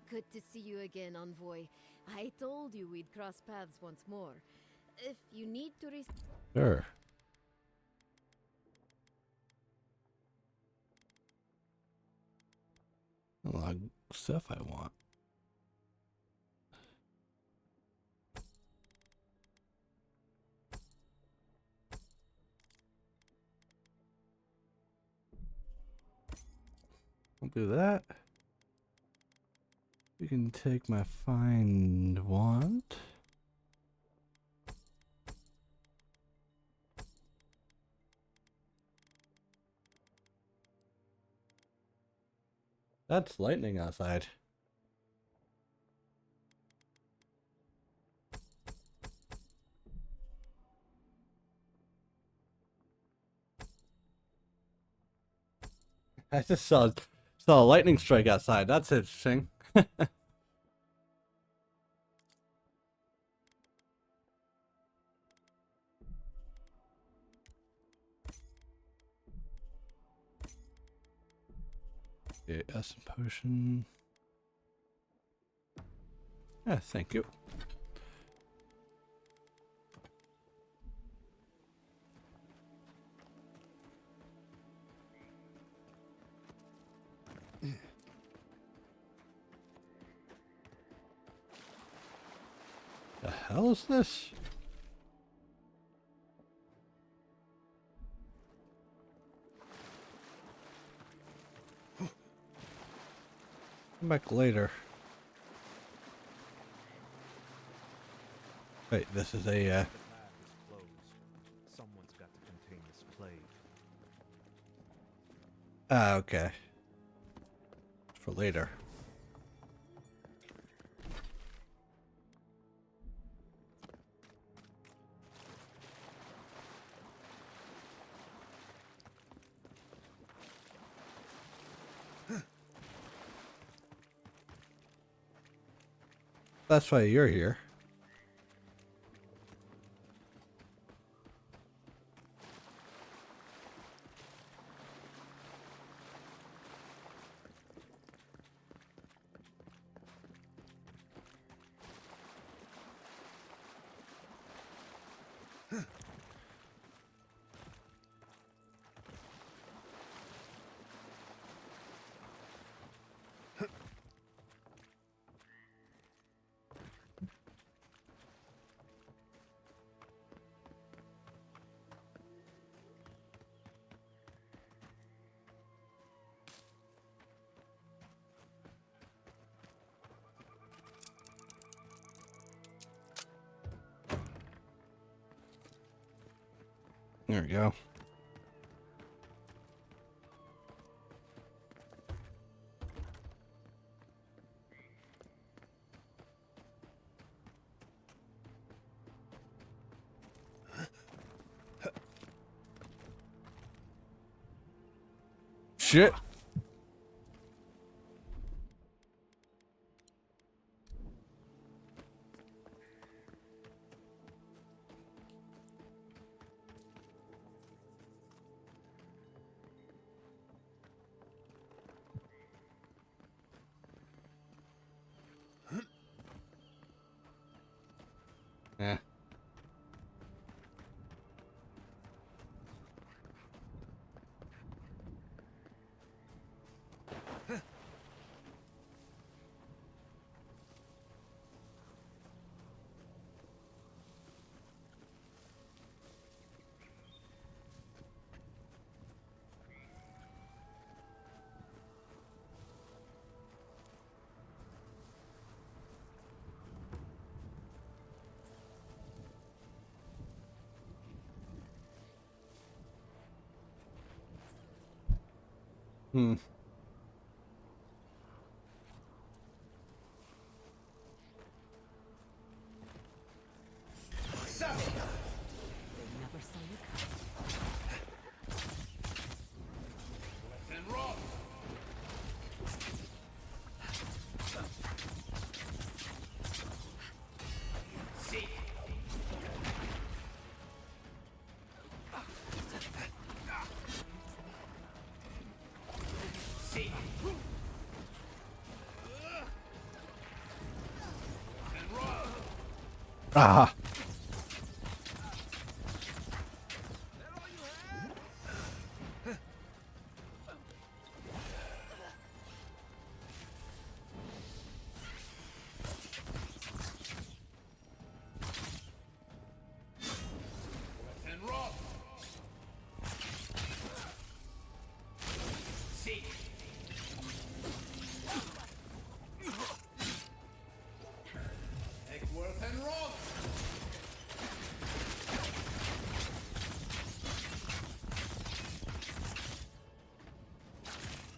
Good to see you again, Envoy. I told you we'd cross paths once more. If you need to Sure. A lot of stuff I want. I'll do that. You can take my find want. That's lightning outside. I just saw a lightning strike outside. That's interesting. Okay, essence potion. Yeah, thank you. The hell is this? Come back later. Wait, this is a The path is closed. Someone's got to contain this plague. okay. For later. That's why you're here. There we go. Shit. Yeah. Hmm. They never saw you come. Ah.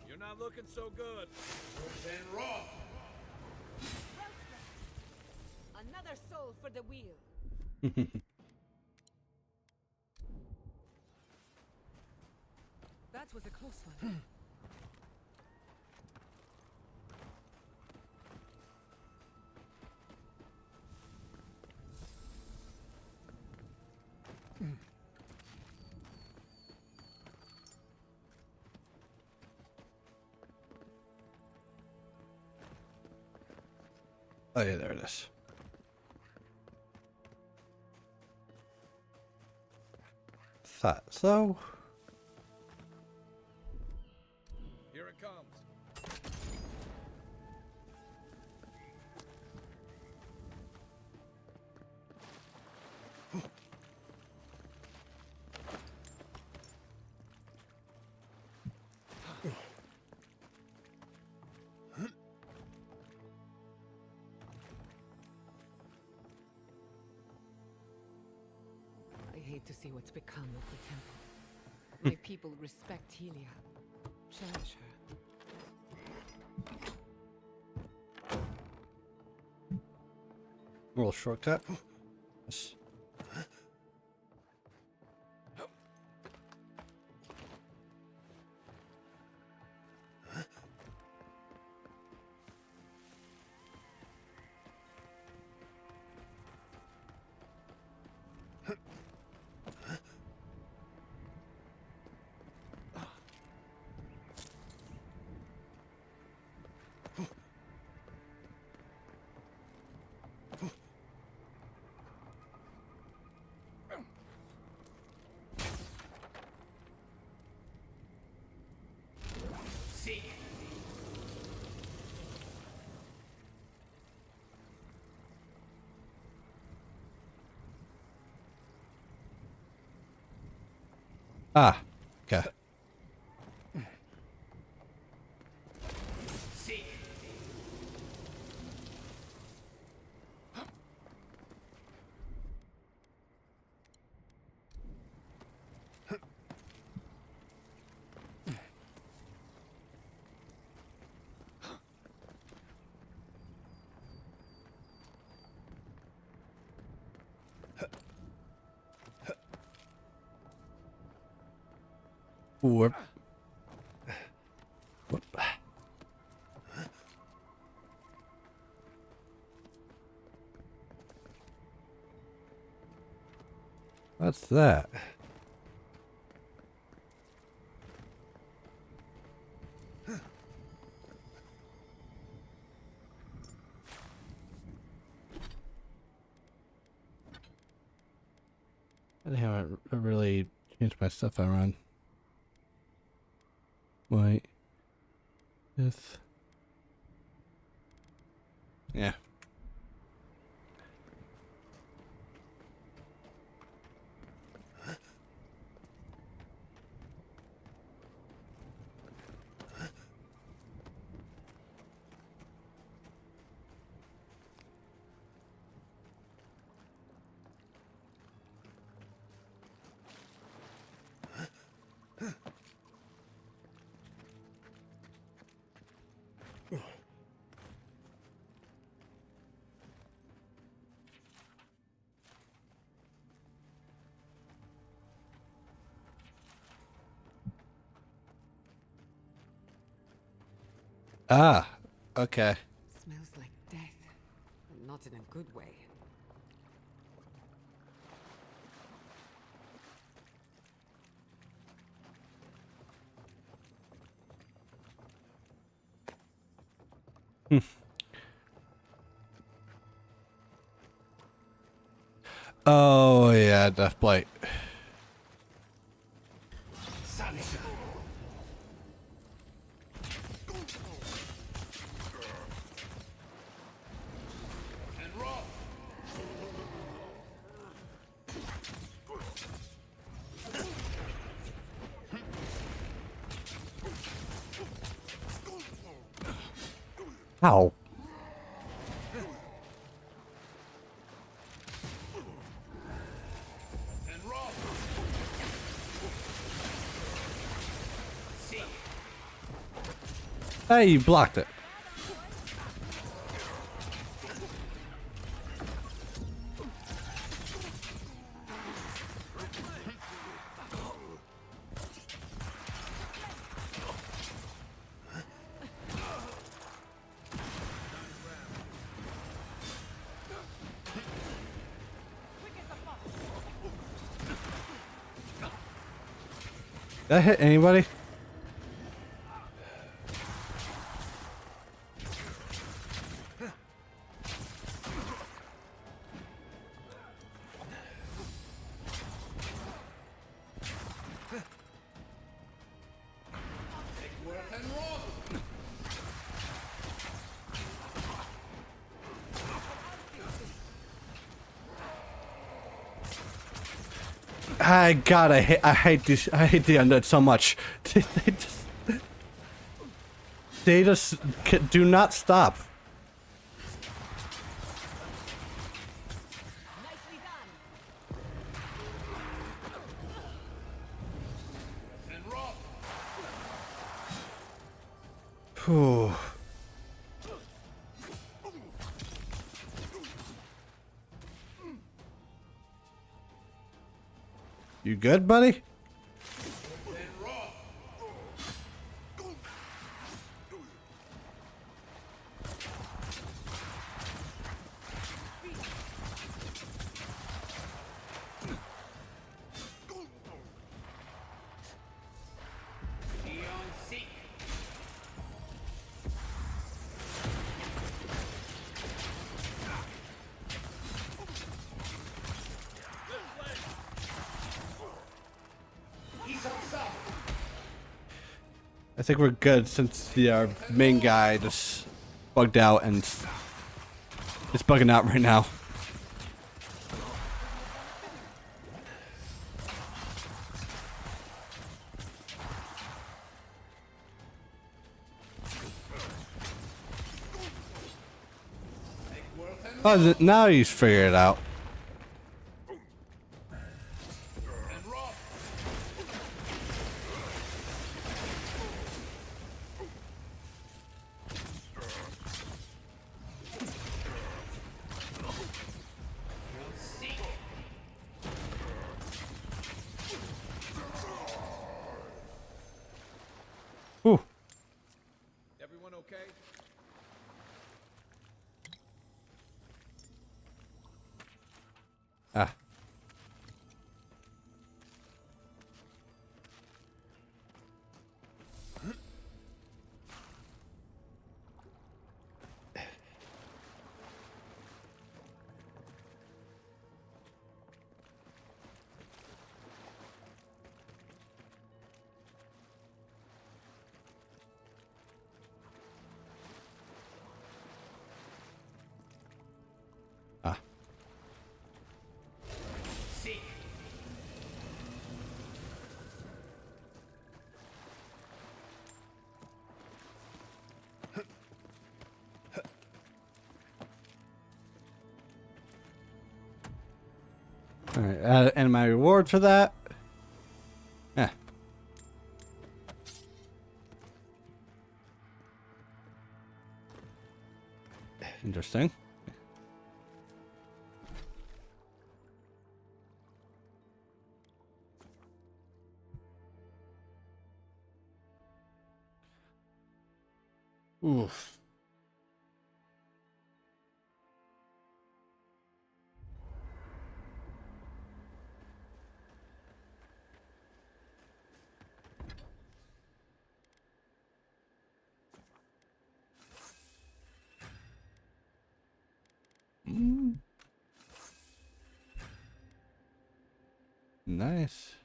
You're not looking so good. Another soul for the wheel. That was a close one. Oh yeah, there it is. Thought so. Here it comes. I hate to see what's become of the temple. My people respect Helia. Cherish her. Little shortcut. Yes. Ah, okay. Whoop. Whoop. What's that? I haven't really changed my stuff around. Wait. This. Yeah. Ah, okay. Smells like death, but not in a good way. Oh yeah, Death Blight. Ow. Hey, you blocked it. Did I hit anybody? God, I hate this. I hate the undead so much. They just do not stop. Whew. You good, buddy? I think we're good since our main guy just bugged out and it's bugging out right now. Oh, now he's figured it out. Ooh. Everyone okay? Ah. Ah. All right, and my reward for that? Yeah. Interesting. Oof. Mm. Nice.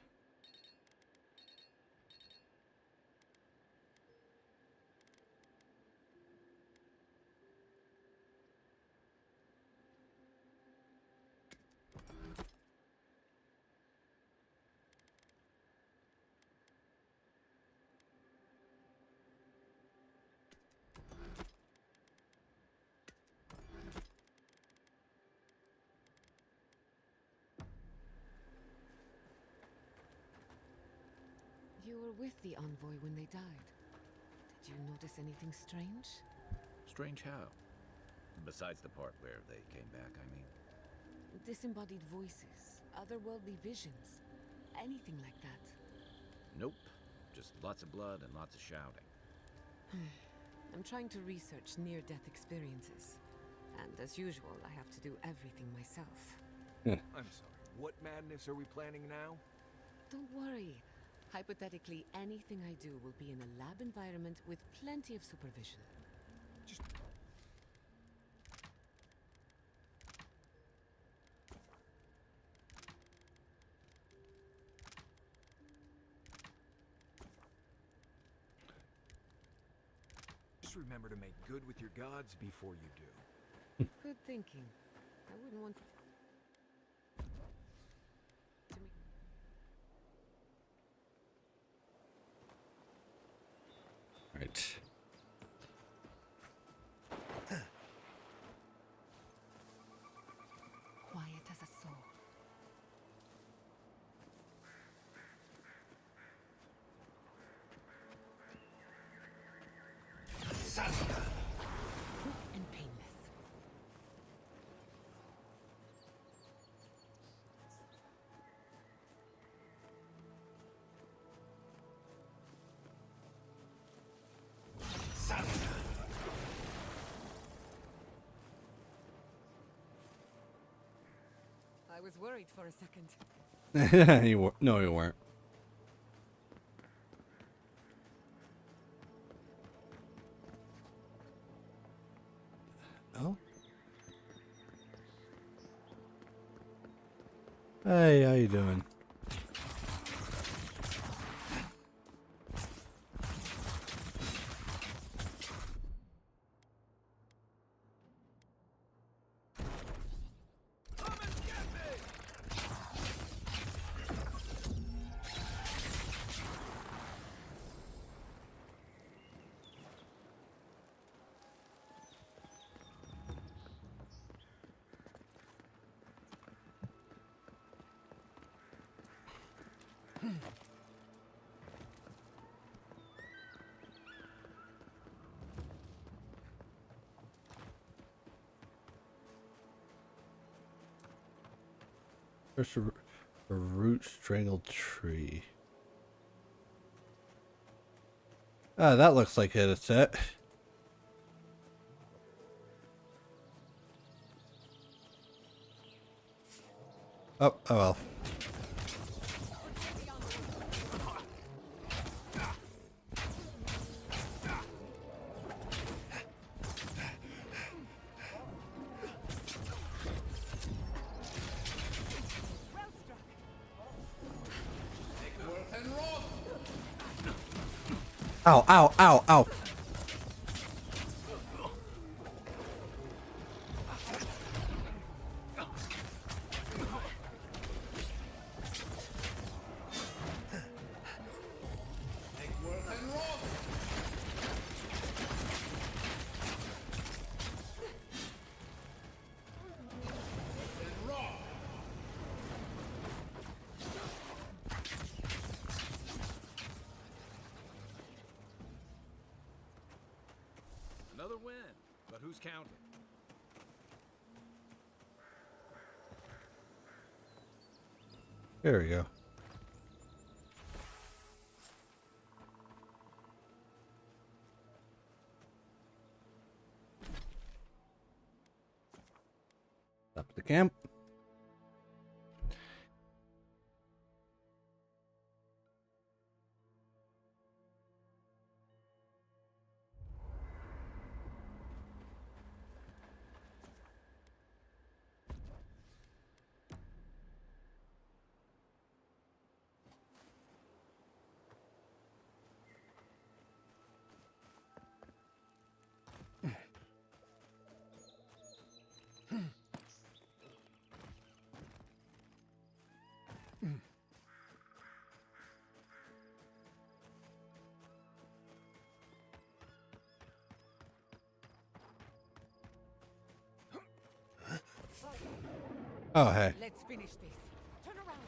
You were with the envoy when they died. Did you notice anything strange? Strange how? Besides the part where they came back, I mean. Disembodied voices, otherworldly visions, anything like that. Nope. Just lots of blood and lots of shouting. I'm trying to research near-death experiences. And as usual, I have to do everything myself. I'm sorry, what madness are we planning now? Don't worry. Hypothetically, anything I do will be in a lab environment with plenty of supervision. Just remember to make good with your gods before you do. Good thinking. I wouldn't want to Right. quiet as a soul. Quick and painless. I was worried for a second. No, you weren't. Oh. Hey, how you doing? First, a root strangled tree. Ah, that looks like it's it. Oh, oh well. Ow, ow, ow, ow. Another win, but who's counting? There we go. Stop at the camp. Oh, hey. Let's finish this. Turn around.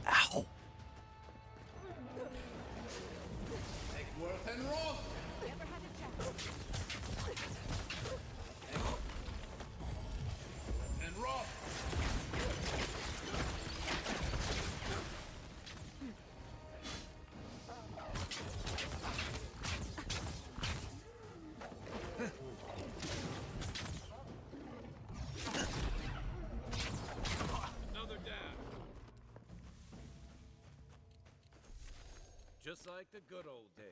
Ow. Worth and wrong. Never had a chance. And wrong. Another down. Just like the good old days.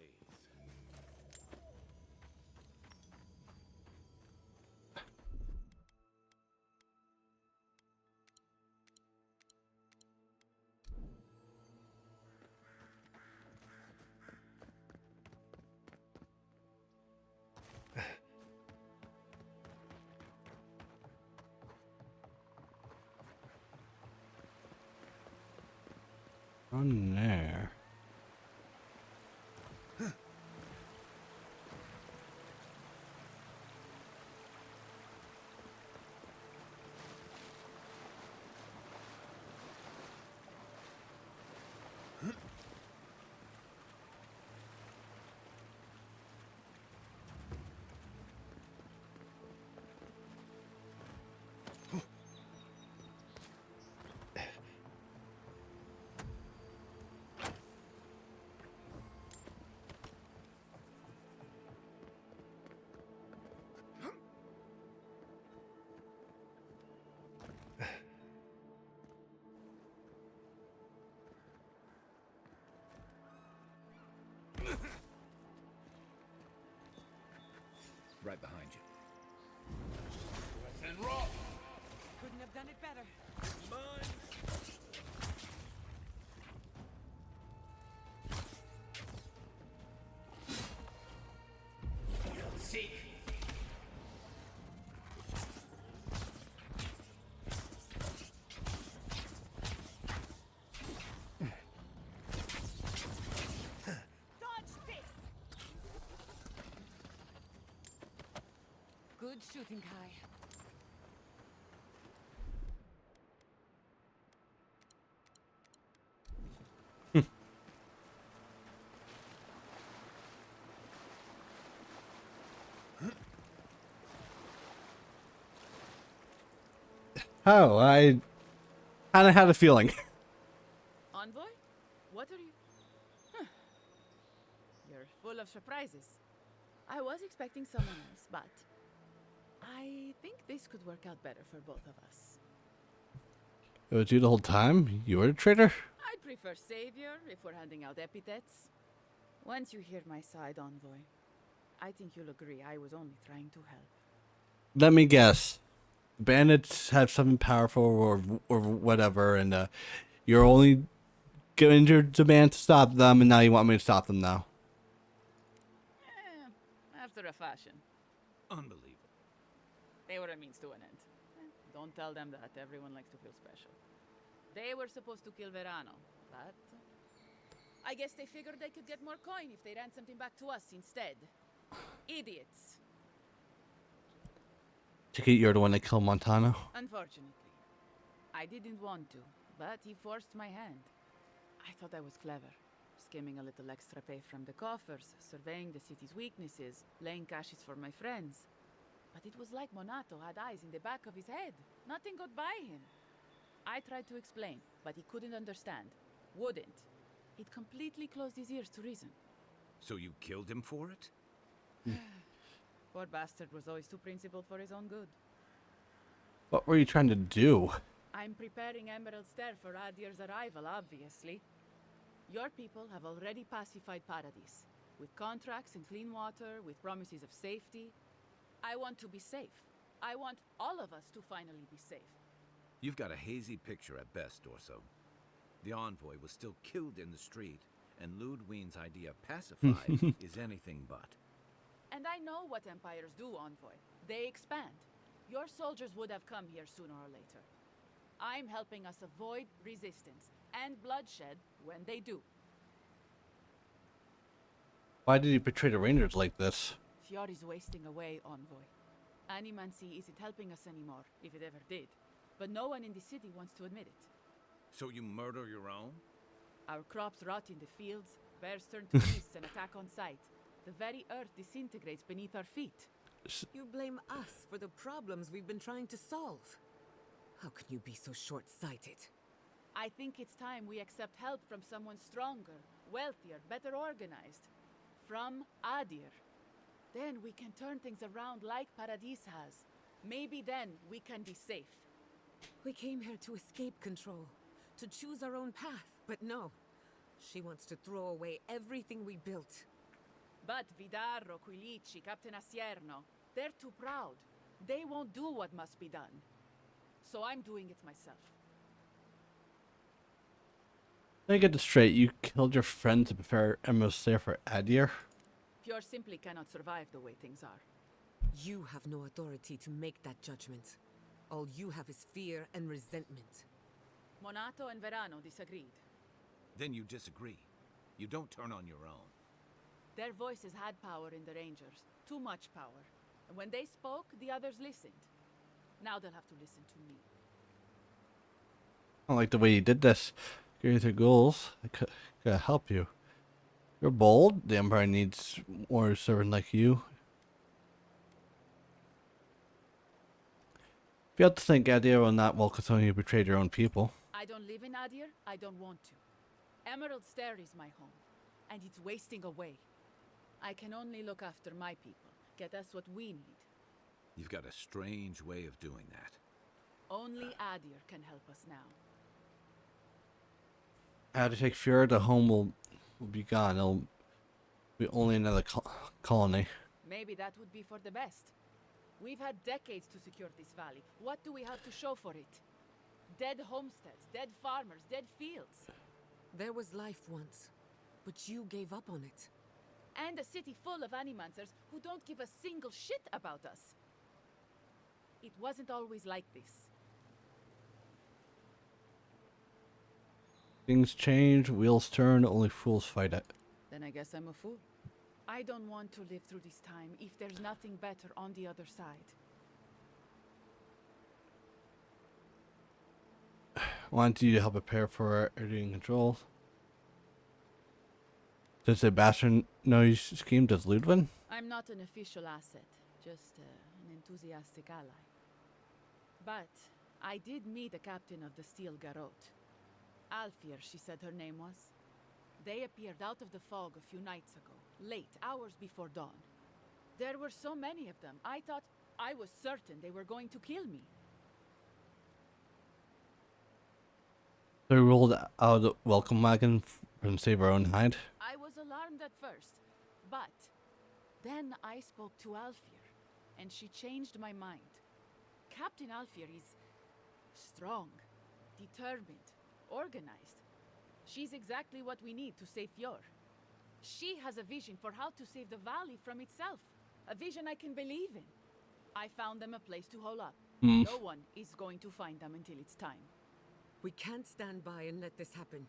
On there. Right behind you. Worth and wrong. Couldn't have done it better. Mine. Seek. Dodge this. Good shooting, Kai. Oh, I kind of had a feeling. Envoy? What are you? Huh. You're full of surprises. I was expecting someone else, but I think this could work out better for both of us. It was you the whole time? You were the traitor? I'd prefer savior if we're handing out epithets. Once you hear my side, Envoy, I think you'll agree I was only trying to help. Let me guess. Bandits have something powerful or whatever, and you're only giving your demand to stop them, and now you want me to stop them now. After a fashion. Unbelievable. They were a means to an end. Don't tell them that. Everyone likes to feel special. They were supposed to kill Verano, but I guess they figured they could get more coin if they ran something back to us instead. Idiots. Take it you're the one that killed Montano? Unfortunately. I didn't want to, but he forced my hand. I thought I was clever. Skimming a little extra pay from the coffers, surveying the city's weaknesses, laying caches for my friends. But it was like Monato had eyes in the back of his head. Nothing got by him. I tried to explain, but he couldn't understand. Wouldn't. He'd completely closed his ears to reason. So you killed him for it? Poor bastard was always too principled for his own good. What were you trying to do? I'm preparing Emerald Stair for Adir's arrival, obviously. Your people have already pacified Paradis, with contracts and clean water, with promises of safety. I want to be safe. I want all of us to finally be safe. You've got a hazy picture at best, Dorso. The envoy was still killed in the street, and Ludwine's idea of pacified is anything but. And I know what empires do, Envoy. They expand. Your soldiers would have come here sooner or later. I'm helping us avoid resistance and bloodshed when they do. Why did you betray the Rangers like this? Fiori's wasting away, Envoy. Animancy isn't helping us anymore, if it ever did. But no one in the city wants to admit it. So you murder your own? Our crops rot in the fields, bears turn to beasts and attack on sight. The very earth disintegrates beneath our feet. You blame us for the problems we've been trying to solve. How can you be so short-sighted? I think it's time we accept help from someone stronger, wealthier, better organized. From Adir. Then we can turn things around like Paradis has. Maybe then we can be safe. We came here to escape control, to choose our own path, but no. She wants to throw away everything we built. But Vidarro, Quilici, Captain Asierno, they're too proud. They won't do what must be done. So I'm doing it myself. Let me get this straight. You killed your friend to prepare Emerald Stair for Adir? Fjord simply cannot survive the way things are. You have no authority to make that judgment. All you have is fear and resentment. Monato and Verano disagreed. Then you disagree. You don't turn on your own. Their voices had power in the Rangers. Too much power. And when they spoke, the others listened. Now they'll have to listen to me. I don't like the way you did this. Getting your goals. I could help you. You're bold. The Empire needs more servant like you. If you have to think Adir will not welcome someone who betrayed your own people. I don't live in Adir. I don't want to. Emerald Stair is my home. And it's wasting away. I can only look after my people. Get us what we need. You've got a strange way of doing that. Only Adir can help us now. To take Fjord, the home will be gone. It'll be only another colony. Maybe that would be for the best. We've had decades to secure this valley. What do we have to show for it? Dead homesteads, dead farmers, dead fields. There was life once, but you gave up on it. And a city full of animancers who don't give a single shit about us. It wasn't always like this. Things change, wheels turn, only fools fight it. Then I guess I'm a fool. I don't want to live through this time if there's nothing better on the other side. I want you to help prepare for editing control. Does the bastard know you scheme? Does Ludwin? I'm not an official asset, just an enthusiastic ally. But I did meet the captain of the Steel Garrote. Alfir, she said her name was. They appeared out of the fog a few nights ago, late, hours before dawn. There were so many of them, I was certain they were going to kill me. They rolled out the welcome wagon and save our own hide. I was alarmed at first, but then I spoke to Alfir, and she changed my mind. Captain Alfir is strong, determined, organized. She's exactly what we need to save Fjord. She has a vision for how to save the valley from itself. A vision I can believe in. I found them a place to hole up. No one is going to find them until it's time. We can't stand by and let this happen.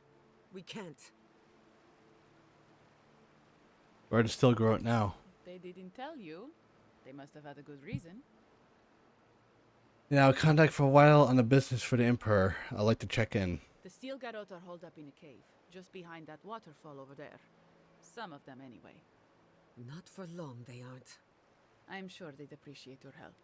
We can't. Where to still grow it now? They didn't tell you. They must have had a good reason. Yeah, I'll contact for a while on the business for the Emperor. I'd like to check in. The Steel Garrote are holed up in a cave, just behind that waterfall over there. Some of them, anyway. Not for long, they aren't. I'm sure they'd appreciate your help.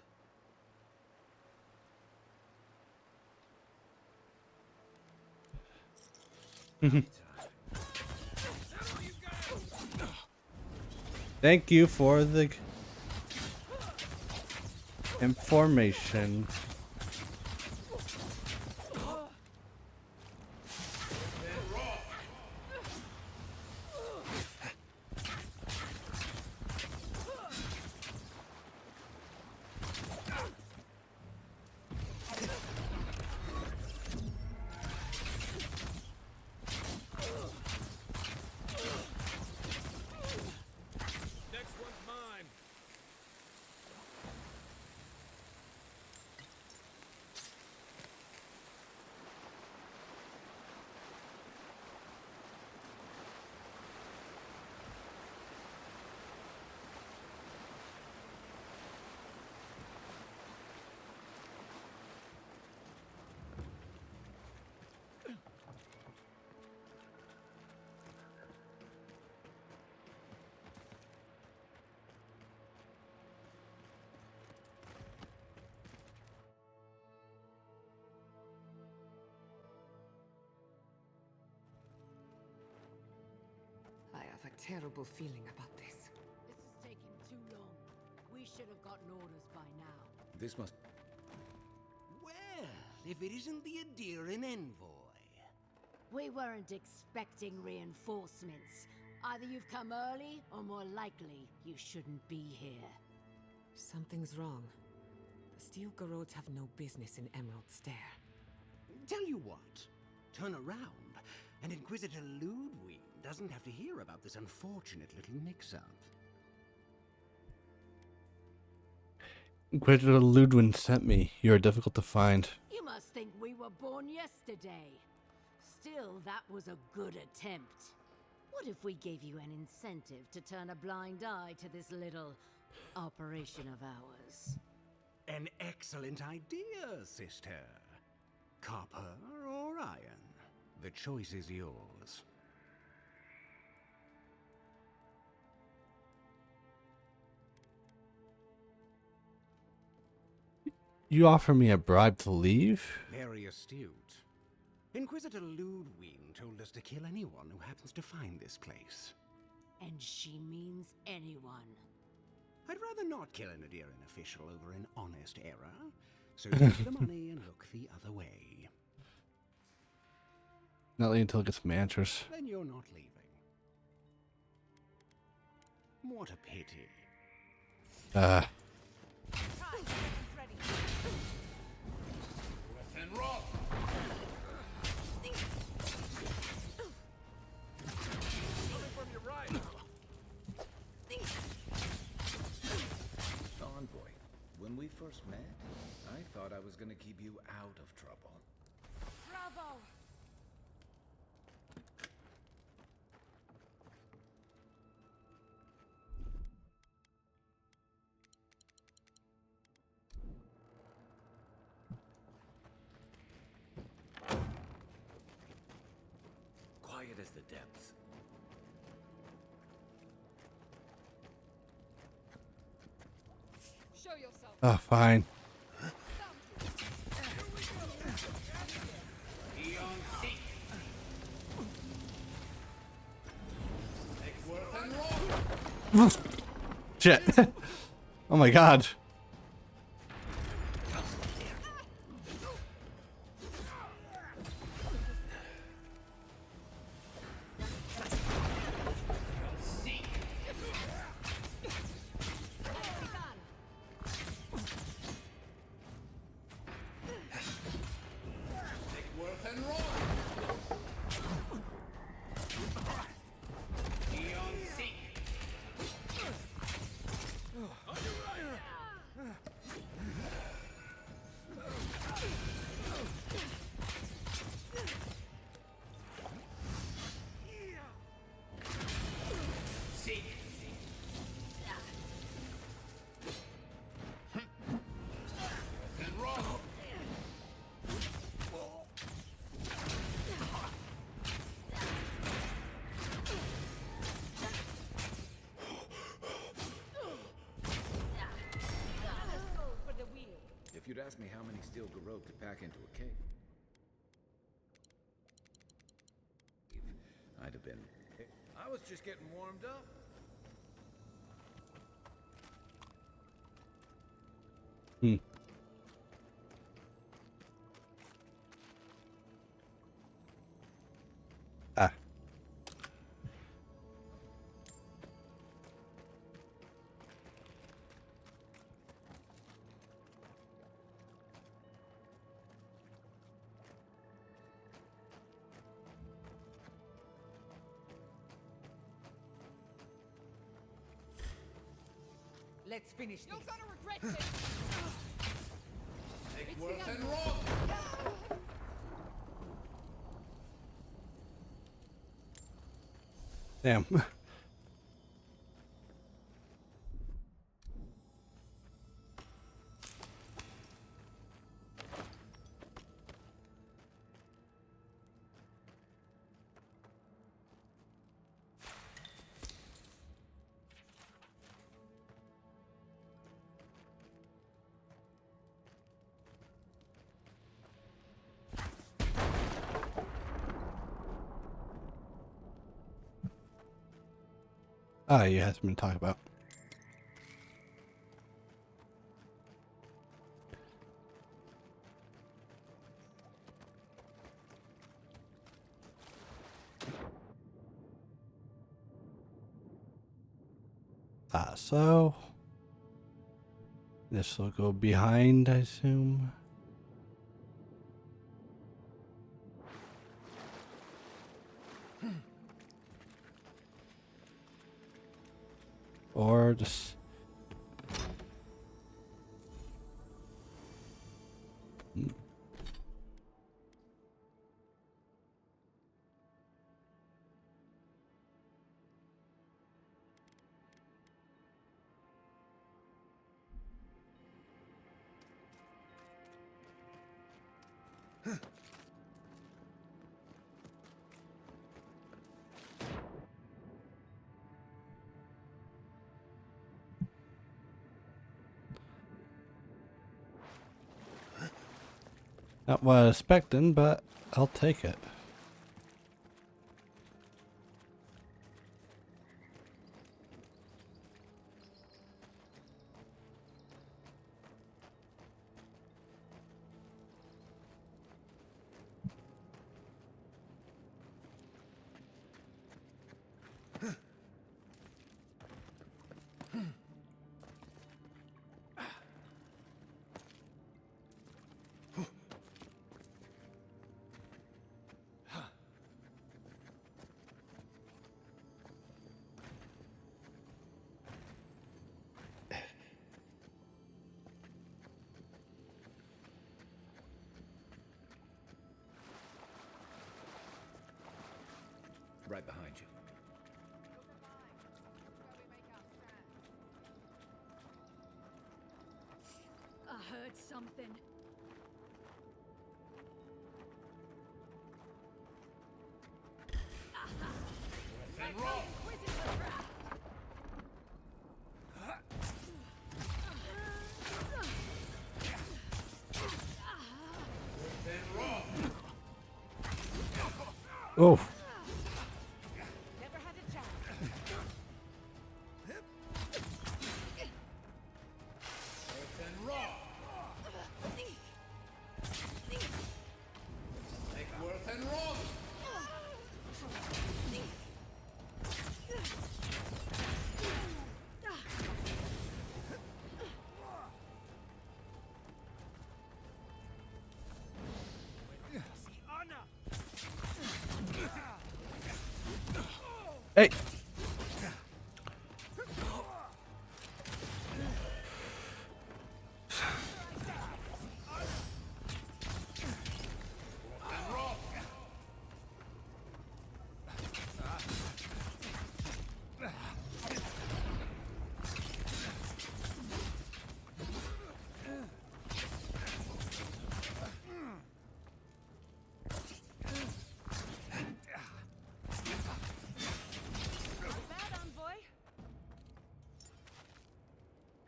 Thank you for the information. terrible feeling about this. This is taking too long. We should have gotten orders by now. This must... Well, if it isn't the Adirian envoy. We weren't expecting reinforcements. Either you've come early, or more likely, you shouldn't be here. Something's wrong. The Steel Garrods have no business in Emerald Stair. Tell you what, turn around, and Inquisitor Ludwig doesn't have to hear about this unfortunate little mix-up. Inquisitor Ludwin sent me. You are difficult to find. You must think we were born yesterday. Still, that was a good attempt. What if we gave you an incentive to turn a blind eye to this little operation of ours? An excellent idea, sister. Copper or iron? The choice is yours. You offer me a bribe to leave? Very astute. Inquisitor Ludwig told us to kill anyone who happens to find this place. And she means anyone. I'd rather not kill an Adirian official over an honest error, so take the money and look the other way. Not leaving until it gets some answers. Then you're not leaving. What a pity. Within rock. Envoy, when we first met, I thought I was gonna keep you out of trouble. Bravo! Quiet as the depths. Show yourself. Oh, fine. Shit. Oh my god. If you'd asked me how many steel garrote to pack into a cake, I'd have been... I was just getting warmed up. Hmm. Ah. Let's finish this. You're gonna regret this! Take It's worth the and end. rock. Damn. Ah, you had something to talk about. So this will go behind, I assume. Or just... Not what I was expecting, but I'll take it. Right behind you. I heard something. Oh. Never had a chance. Make worth and wrong. Hey.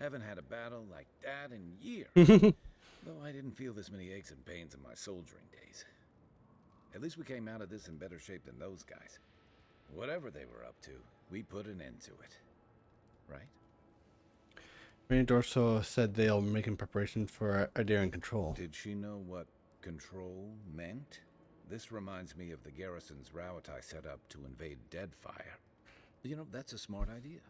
Haven't had a battle like that in years. Though I didn't feel this many aches and pains in my soldiering days. At least we came out of this in better shape than those guys. Whatever they were up to, we put an end to it. Right? Rainy Dorso said they'll making preparations for a daring control. Did she know what control meant? This reminds me of the garrison's route I set up to invade Deadfire. You know, that's a smart idea.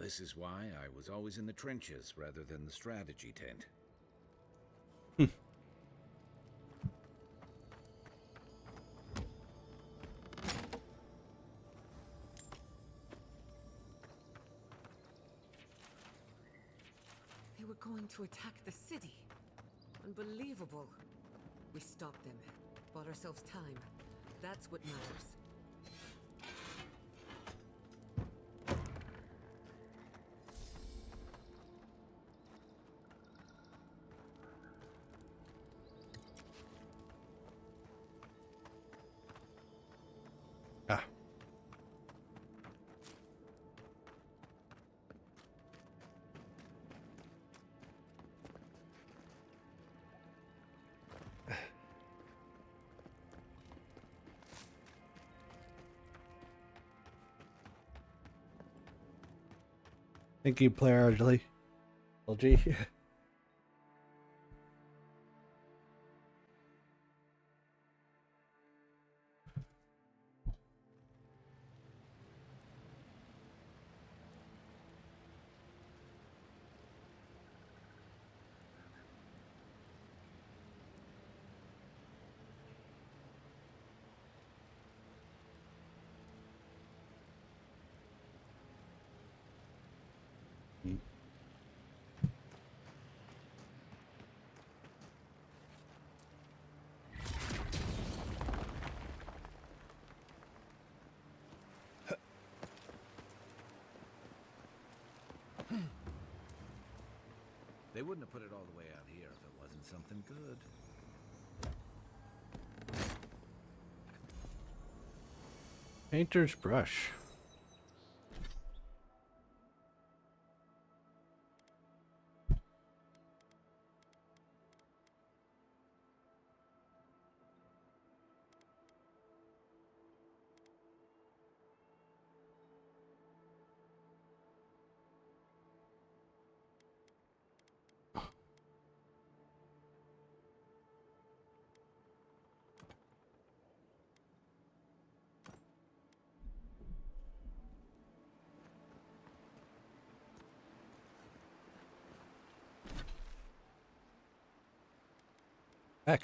This is why I was always in the trenches rather than the strategy tent. They were going to attack the city. Unbelievable. We stopped them. Bought ourselves time. That's what matters. Ah. Thank you, player LG. LG. They wouldn't have put it all the way out here if it wasn't something good. Painter's brush. Heck.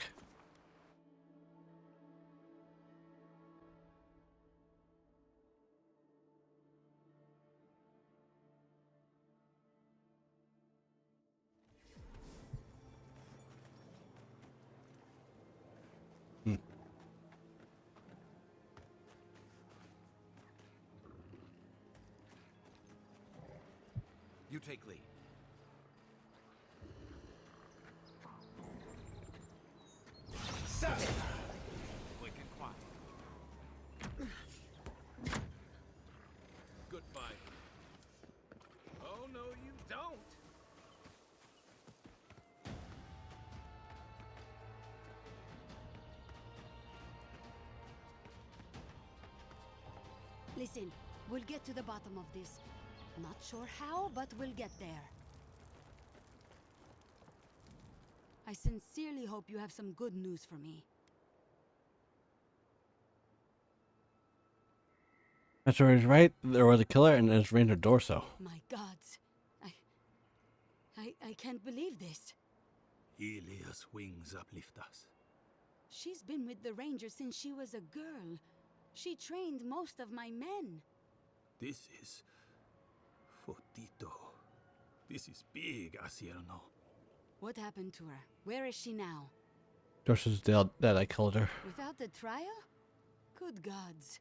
You take lead. Quick and quiet. Goodbye. Oh, no, you don't. Listen, we'll get to the bottom of this. Not sure how, but we'll get there. I sincerely hope you have some good news for me. That's where he's right. There was a killer and there's Ranger Dorso. My gods. I can't believe this. Ilia's wings uplift us. She's been with the Rangers since she was a girl. She trained most of my men. This is... Fotito. This is big, Asierno. What happened to her? Where is she now? Dorso's dead that I killed her. Without the trial? Good gods.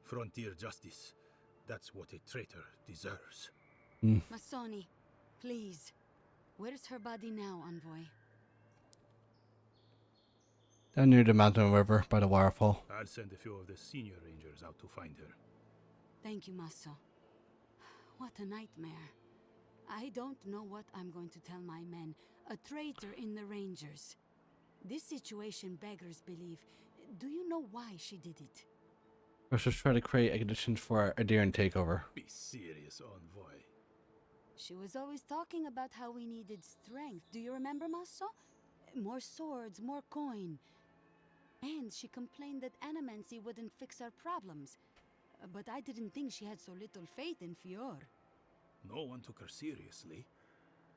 Frontier justice. That's what a traitor deserves. Masoni, please. Where's her body now, Envoy? Down near the mountain river by the waterfall. I'll send a few of the senior rangers out to find her. Thank you, Maso. What a nightmare. I don't know what I'm going to tell my men. A traitor in the Rangers. This situation beggars belief. Do you know why she did it? Dorso's trying to create conditions for a Darren takeover. Be serious, Envoy. She was always talking about how we needed strength. Do you remember, Maso? More swords, more coin. And she complained that animancy wouldn't fix our problems. But I didn't think she had so little faith in Fior. No one took her seriously.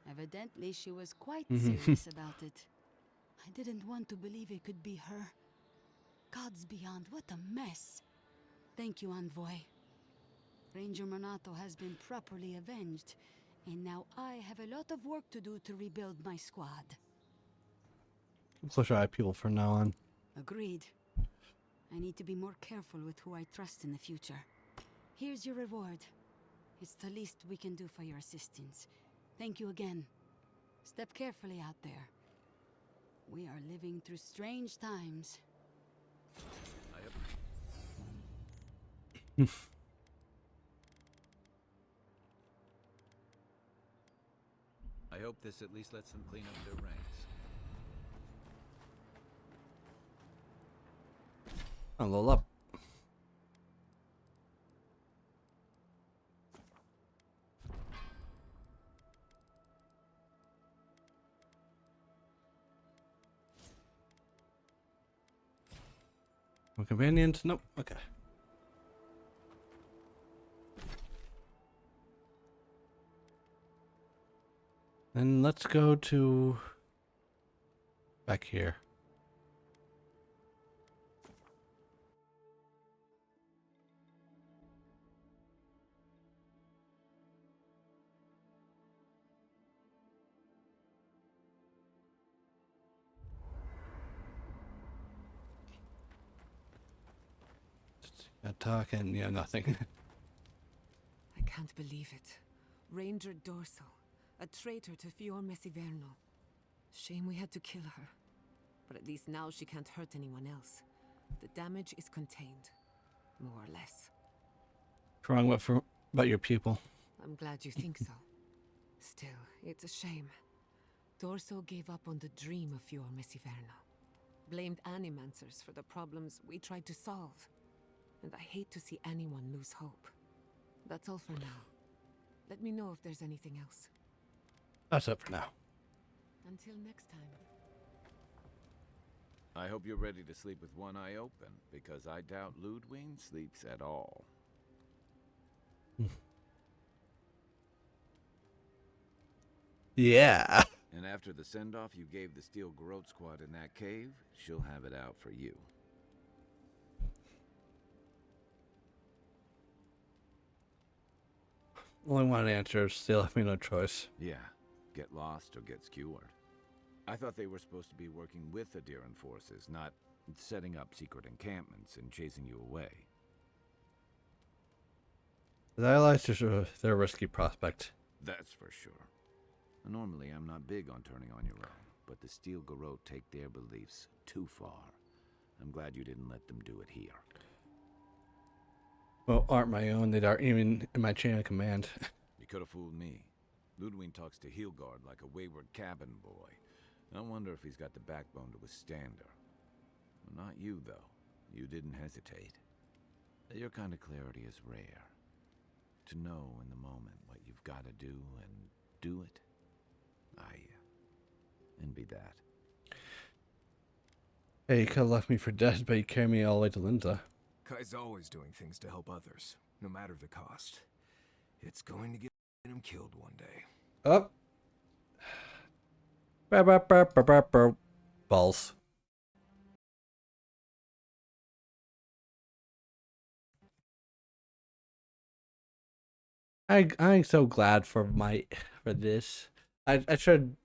Evidently, she was quite serious about it. I didn't want to believe it could be her. Gods beyond, what a mess. Thank you, Envoy. Ranger Monato has been properly avenged, and now I have a lot of work to do to rebuild my squad. Close your eye people from now on. Agreed. I need to be more careful with who I trust in the future. Here's your reward. It's the least we can do for your assistance. Thank you again. Step carefully out there. We are living through strange times. I hope this at least lets them clean up their ranks. I'll level up. companions? Nope. Okay. Then let's go to back here. Talking, yeah, nothing. I can't believe it. Ranger Dorso, a traitor to Fior Messiverno. Shame we had to kill her. But at least now she can't hurt anyone else. The damage is contained, more or less. What's wrong about your pupil? I'm glad you think so. Still, it's a shame. Dorso gave up on the dream of Fior Messiverno. Blamed Animancers for the problems we tried to solve. And I hate to see anyone lose hope. That's all for now. Let me know if there's anything else. That's it for now. Until next time. I hope you're ready to sleep with one eye open, because I doubt Ludwig sleeps at all. Yeah. And after the send-off you gave the Steel Garrote squad in that cave, she'll have it out for you. Only one answer, still left me no choice. Yeah, get lost or get skewered. I thought they were supposed to be working with the Adiran forces, not setting up secret encampments and chasing you away. The allies they're a risky prospect. That's for sure. Normally, I'm not big on turning on your own, but the Steel Garrote take their beliefs too far. I'm glad you didn't let them do it here. Well, aren't my own. They aren't even in my chain of command. You could have fooled me. Ludwig talks to Hilgard like a wayward cabin boy. I wonder if he's got the backbone to withstand her. Well, not you, though. You didn't hesitate. Your kind of clarity is rare. To know in the moment what you've got to do and do it. I envy that. Hey, you could have left me for dead, but you carried me all the way to Linda. Kai's always doing things to help others, no matter the cost. It's going to get him killed one day. Up. Balls. I'm so glad for this. I should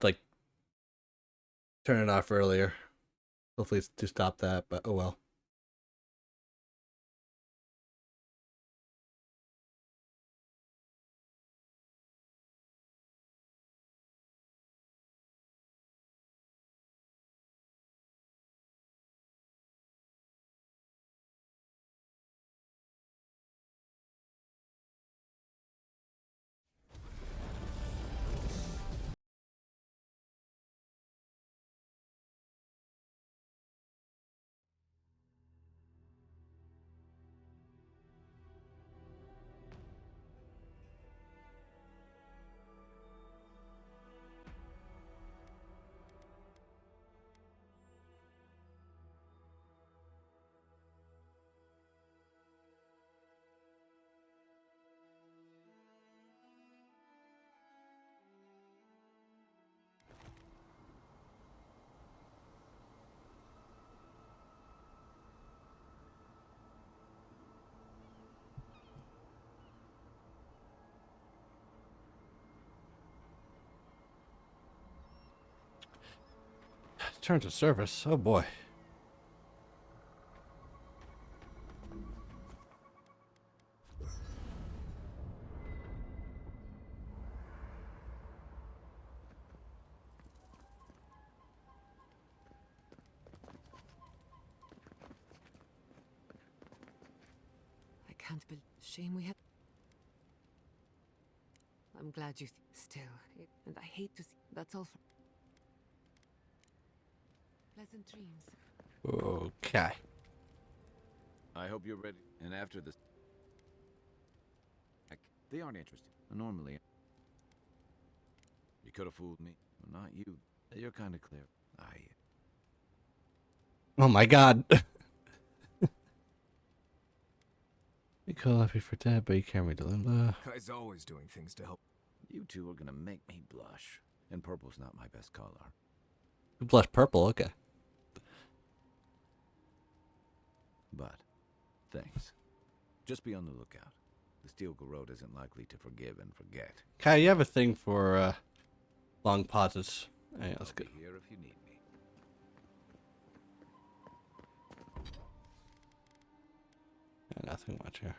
like turn it off earlier. Hopefully to stop that, but oh well. Turn to service. Oh boy. I can't believe. Shame we had. I'm glad you still. And I hate to see. That's all for. Pleasant dreams. Okay. I hope you're ready. And after this, they aren't interested. Normally, you could have fooled me. Well, not you. You're kind of clear. Oh my god. You call happy for dead, but you can't read the limbo. Kai's always doing things to help. You two are gonna make me blush. And purple's not my best color. You blush purple, okay. But, thanks. Just be on the lookout. The Steel Garrote isn't likely to forgive and forget. Kai, you have a thing for long pauses. Hey, let's go. I'll be here if you need me. Yeah, nothing much here.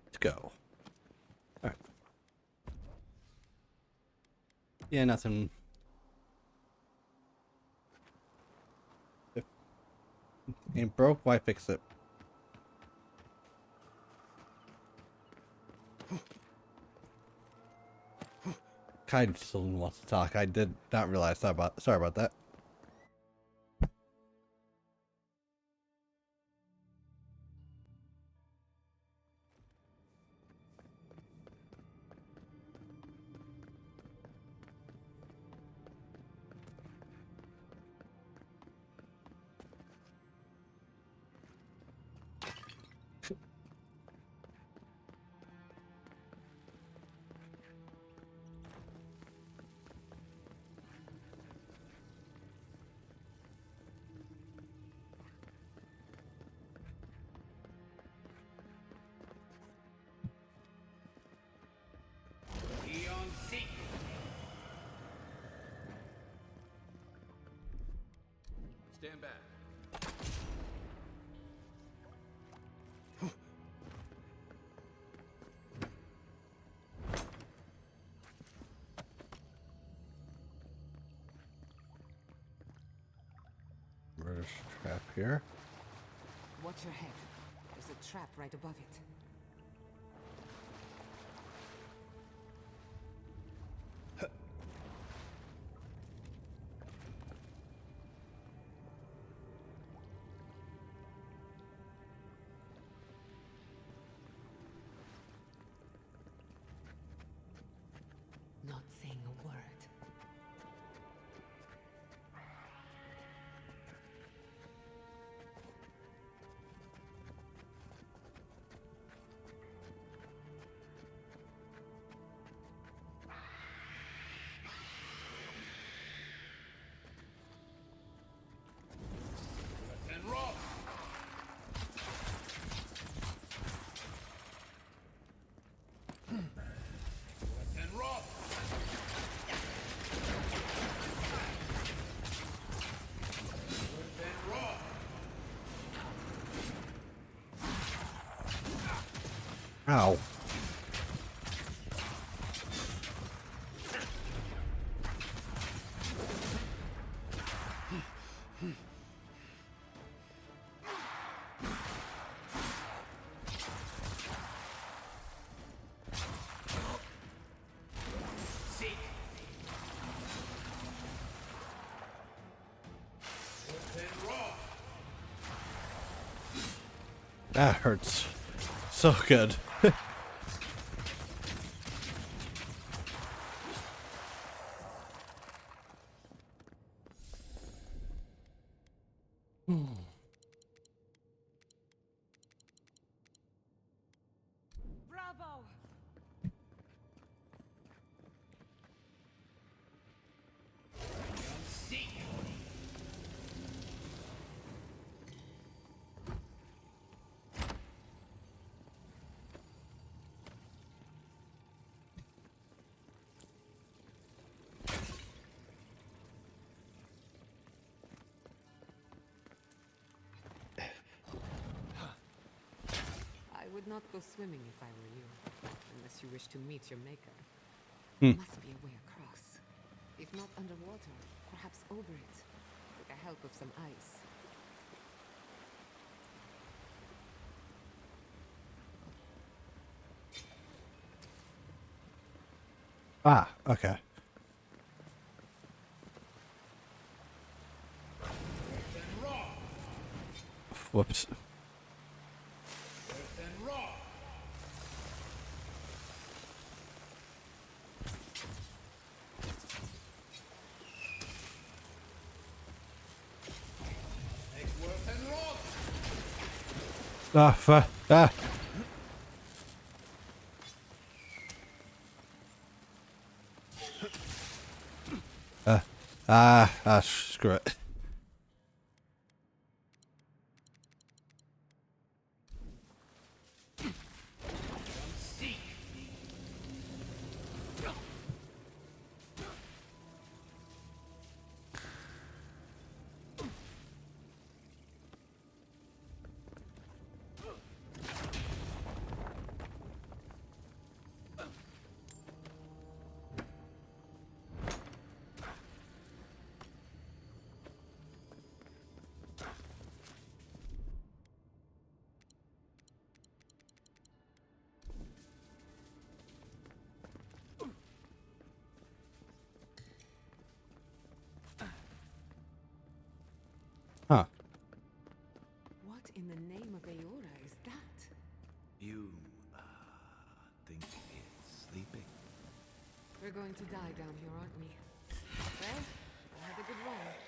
Let's go. Alright. Yeah, nothing. If it ain't broke, why fix it? Kai still wants to talk. I did not realize that. Sorry about that. Stand back. Murder's trap here. Watch your head. There's a trap right above it. Not saying a word. And rock! And rock! And rock! Ow. Seek! And rock! That hurts. So good. Bravo! Seek! I would not go swimming if I were you, unless you wish to meet your maker. Hmm. Must be a way across. If not underwater, perhaps over it, with the help of some ice. Ah, okay. Whoops. Ah, ah. Screw it. Huh. What in the name of Aora is that? You, think it's sleeping? We're going to die down here, aren't we? Well, I had a good run.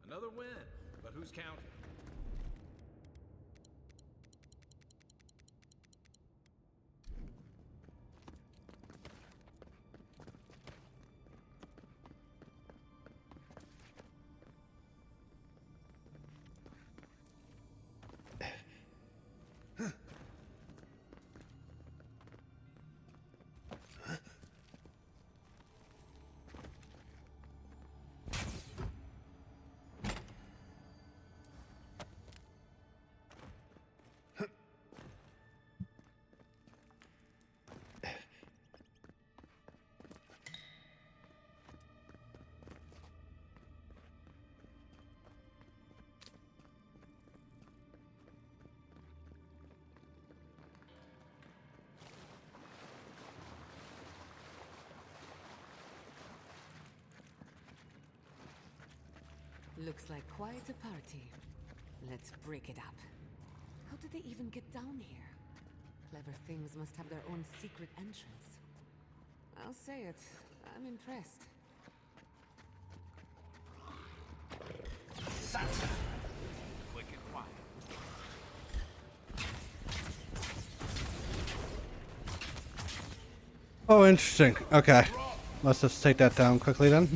Another win, but who's counting? Looks like quite a party. Let's break it up. How did they even get down here? Clever things must have their own secret entrance. I'll say it, I'm impressed. Sansa! Quick and quiet. Oh, interesting. Okay. Let's just take that down quickly then.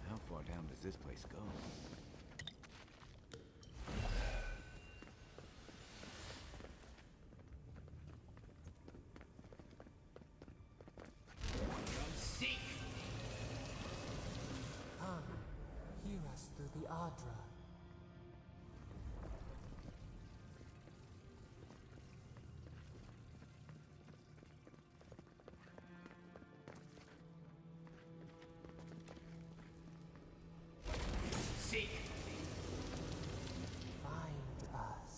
How far down does this place go? Come, hear us through the Adra. Find us.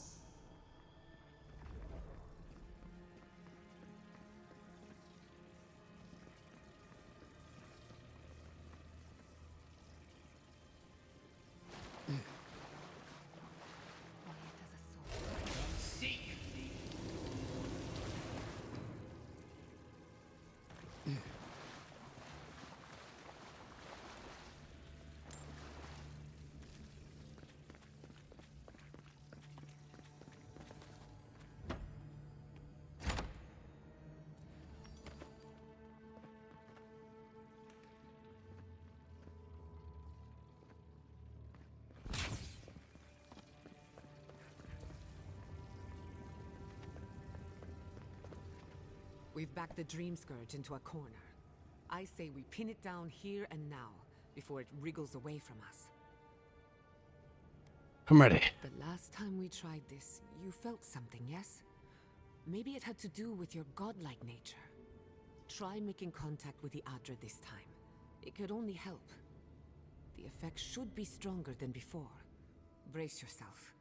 We've backed the Dream Scourge into a corner. I say we pin it down here and now, before it wriggles away from us. I'm ready. The last time we tried this, you felt something, yes? Maybe it had to do with your godlike nature. Try making contact with the Adra this time. It could only help. The effect should be stronger than before. Brace yourself.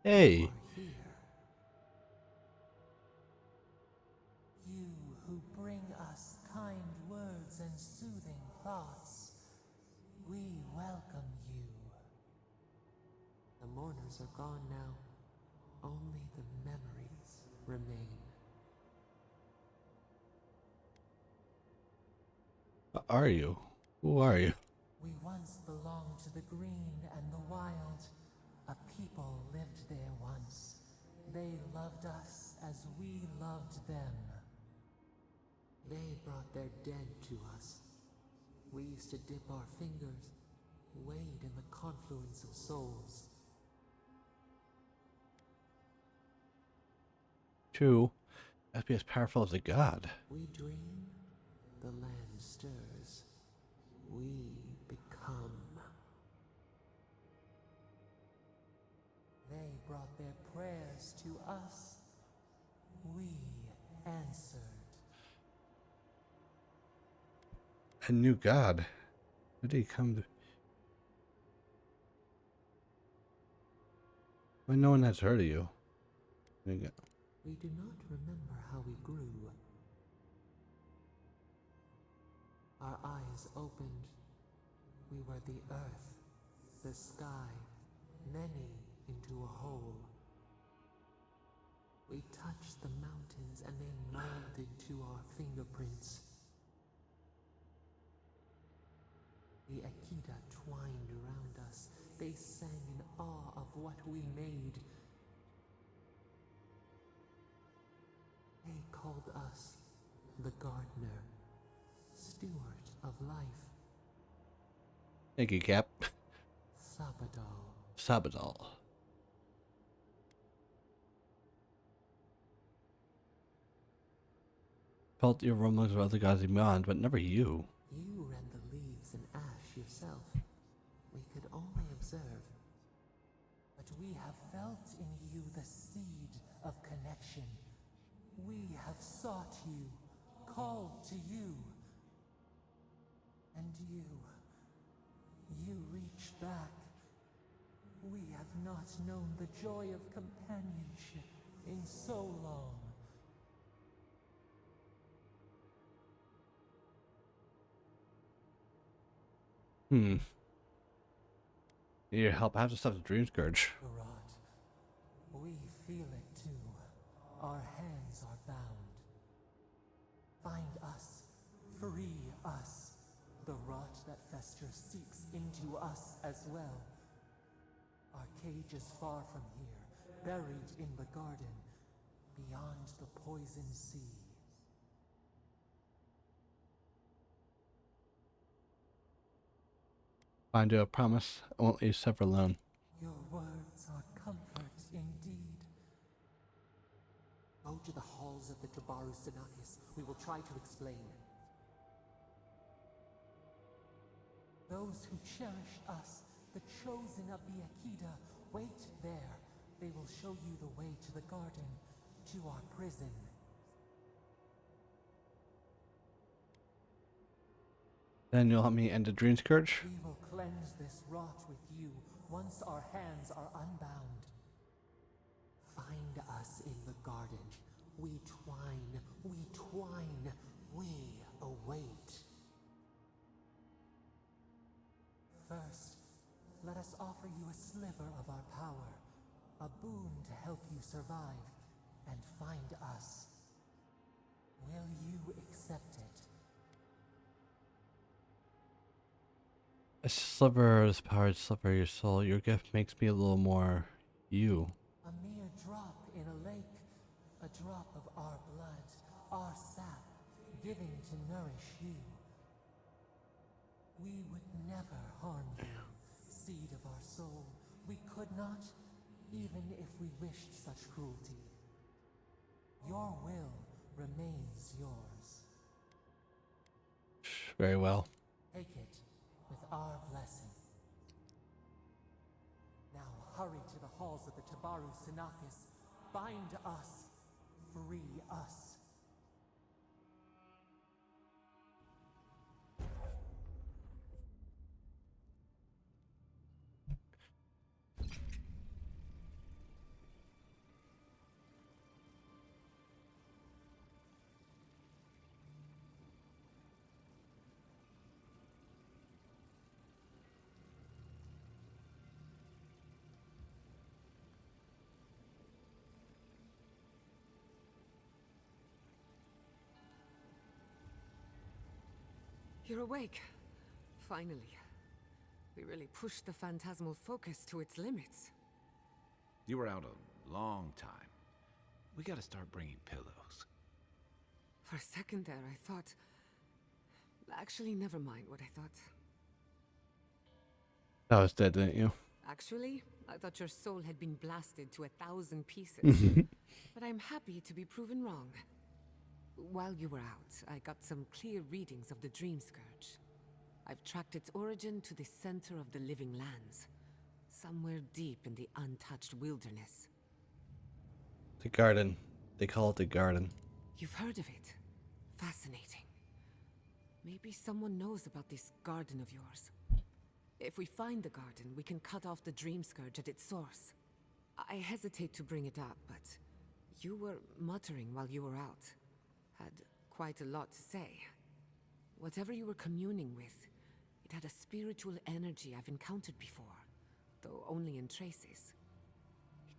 Hey. You who bring us kind words and soothing thoughts, we welcome you. The mourners are gone now. Only the memories remain. Are you? Who are you? We once belonged to the green and the wild. A people lived there once. They loved us as we loved them. They brought their dead to us. We used to dip our fingers, wade in the confluence of souls. True. Must be as powerful as a god. We dream, the land stirs. We become. They brought their prayers to us. We answered. A new god. Where did he come to? Why no one has heard of you? We do not remember how we grew. Our eyes opened. We were the earth, the sky, many into a whole. We touched the mountains and they molded to our fingerprints. The Akita twined around us. They sang in awe of what we made. They called us the gardener. steward of life. Thank you, Cap. Sabadal. Sabadal. Felt your rumblings of other gods beyond, but never you. You rend the leaves and ash yourself. We could only observe. But we have felt in you the seed of connection. We have sought you, called to you. And you reach back. We have not known the joy of companionship in so long. Need your help. I have to stop the dream scourge. Barat, we feel it too. Our hands are bound. Find us. Free us. The rot that festers seeps into us as well. Our cage is far from here, buried in the garden, beyond the poison sea. Find you a promise. I won't leave you suffer alone. Your words are comfort indeed. Go to the halls of the Tabaru Sinakis. We will try to explain. Those who cherish us, the chosen of the Akida, wait there. They will show you the way to the garden, to our prison. Then you'll help me end the dream scourge? We will cleanse this rot with you once our hands are unbound. Find us in the garden. We twine, we await. First, let us offer you a sliver of our power, a boon to help you survive and find us. Will you accept it? A sliver of this power to sliver your soul. Your gift makes me a little more you. A mere drop in a lake, a drop of our blood, our sap, given to nourish you. We would never harm you, seed of our soul. We could not, even if we wished such cruelty. Your will remains yours. Very well. Take it with our blessing. Now hurry to the halls of the Tabaru Sinakis. Bind us. Free us. You're awake. Finally. We really pushed the phantasmal focus to its limits. You were out a long time. We gotta start bringing pillows. For a second there, I thought... Actually, never mind what I thought. I was dead, didn't you? Actually, I thought your soul had been blasted to 1,000 pieces. But I'm happy to be proven wrong. While you were out, I got some clear readings of the Dream Scourge. I've tracked its origin to the center of the living lands. Somewhere deep in the untouched wilderness. The garden. They call it the garden. You've heard of it. Fascinating. Maybe someone knows about this garden of yours. If we find the garden, we can cut off the Dream Scourge at its source. I hesitate to bring it up, but you were muttering while you were out. Had quite a lot to say. Whatever you were communing with, it had a spiritual energy I've encountered before, though only in traces.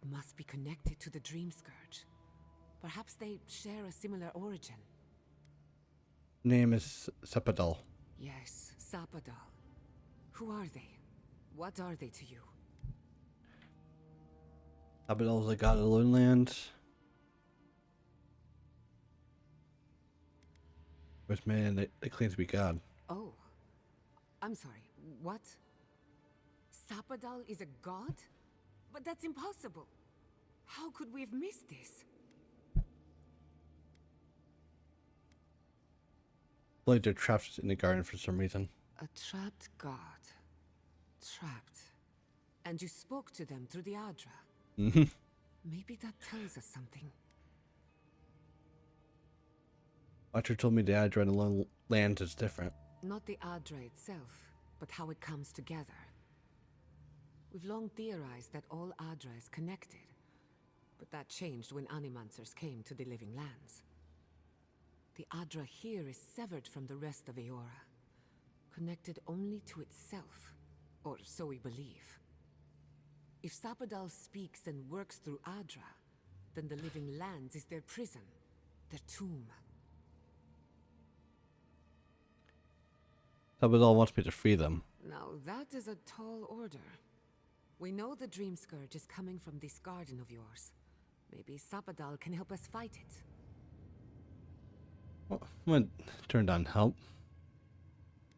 It must be connected to the Dream Scourge. Perhaps they share a similar origin. Name is Sabadal. Yes, Sabadal. Who are they? What are they to you? Sabadal is the god of Loneland. Which man that claims to be God. Oh. I'm sorry, what? Sapadal is a god? But that's impossible. How could we have missed this? Like they're trapped in the garden for some reason. A trapped god. Trapped. And you spoke to them through the Adra. Mm-hmm. Maybe that tells us something. Watcher told me the Adra and the Lone Lands is different. Not the Adra itself, but how it comes together. We've long theorized that all Adra is connected, but that changed when Animancers came to the Living Lands. The Adra here is severed from the rest of Eora, connected only to itself, or so we believe. If Sapadal speaks and works through Adra, then the Living Lands is their prison, their tomb. Sapadal wants me to free them. Now that is a tall order. We know the Dream Scourge is coming from this garden of yours. Maybe Sapadal can help us fight it. Well, I'm gonna turn down help.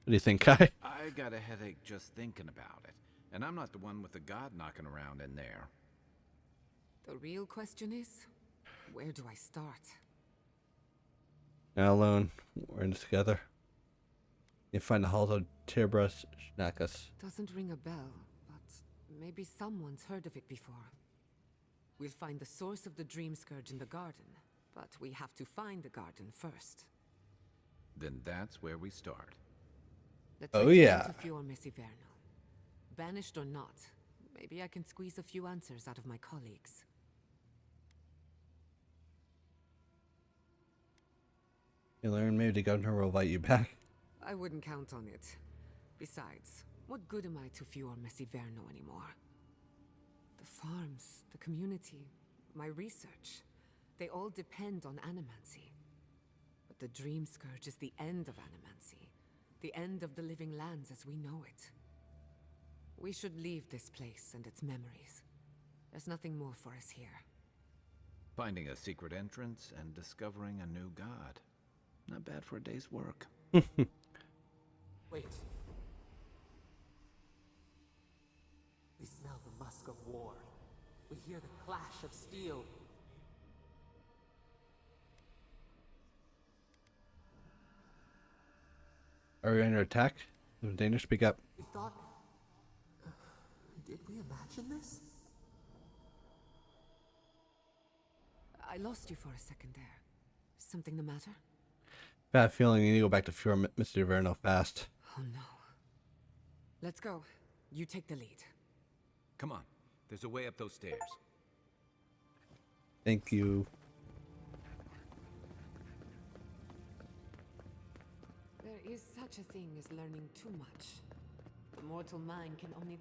What do you think, Kai? I got a headache just thinking about it. And I'm not the one with the god knocking around in there. The real question is, where do I start? Now alone, we're in this together. You find the halls of Tirbras Schnakas. Doesn't ring a bell, but maybe someone's heard of it before. We'll find the source of the Dream Scourge in the garden, but we have to find the garden first. Then that's where we start. Let's Oh, return yeah. to Fior Mesiverno. Banished or not, maybe I can squeeze a few answers out of my colleagues. You learn maybe the governor will invite you back. I wouldn't count on it. Besides, what good am I to Fior Mesiverno anymore? The farms, the community, my research, they all depend on animancy. But the Dream Scourge is the end of animancy, the end of the Living Lands as we know it. We should leave this place and its memories. There's nothing more for us here. Finding a secret entrance and discovering a new god. Not bad for a day's work. Wait. We smell the musk of war. We hear the clash of steel. Are we under attack? Is it dangerous? Speak up. We thought... did we imagine this? I lost you for a second there. Something the matter? Bad feeling you need to go back to Fior Mesiverno fast. Oh no. Let's go. You take the lead. Come on. There's a way up those stairs. Thank you. There is such a thing as learning too much. The mortal mind can only...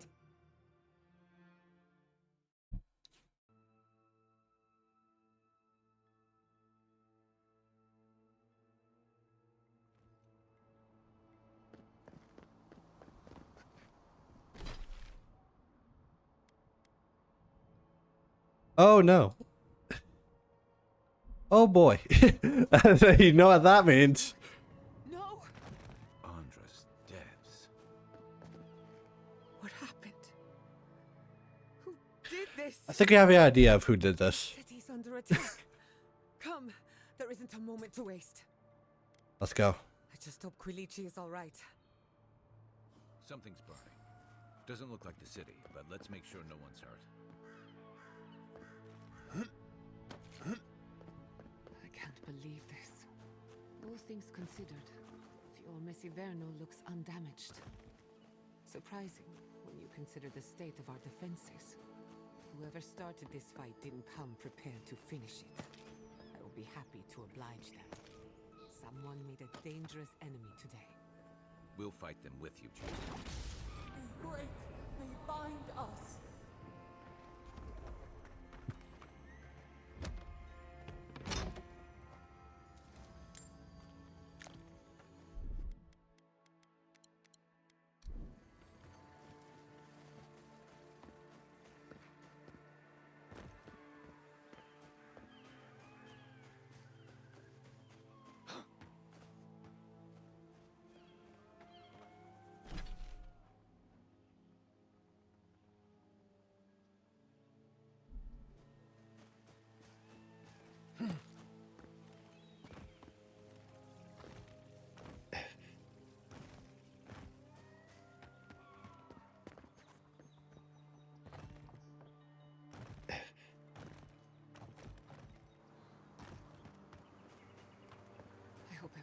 Oh no. Oh boy. You know what that means. No! Andras Devs. What happened? Who did this? I think I have an idea of who did this. City's under attack. Come, there isn't a moment to waste. Let's go. I just hope Quilici is all right. Something's burning. Doesn't look like the city, but let's make sure no one's hurt. I can't believe this. All things considered, Fior Mesiverno looks undamaged. Surprising when you consider the state of our defenses. Whoever started this fight didn't come prepared to finish it. I will be happy to oblige them. Someone made a dangerous enemy today. We'll fight them with you, Chief. They break. They bind us.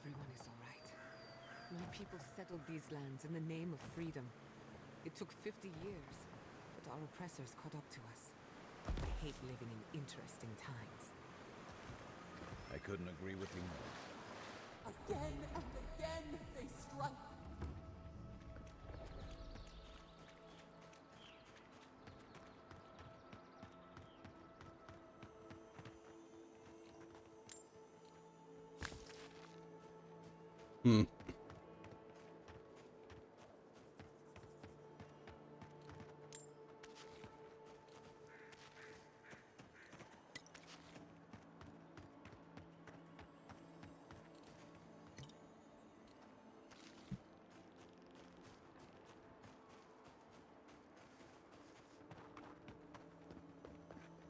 everyone is all right. My people settled these lands in the name of freedom. It took 50 years, but our oppressors caught up to us. I hate living in interesting times. I couldn't agree with you more. Again and again they strike. Hmm.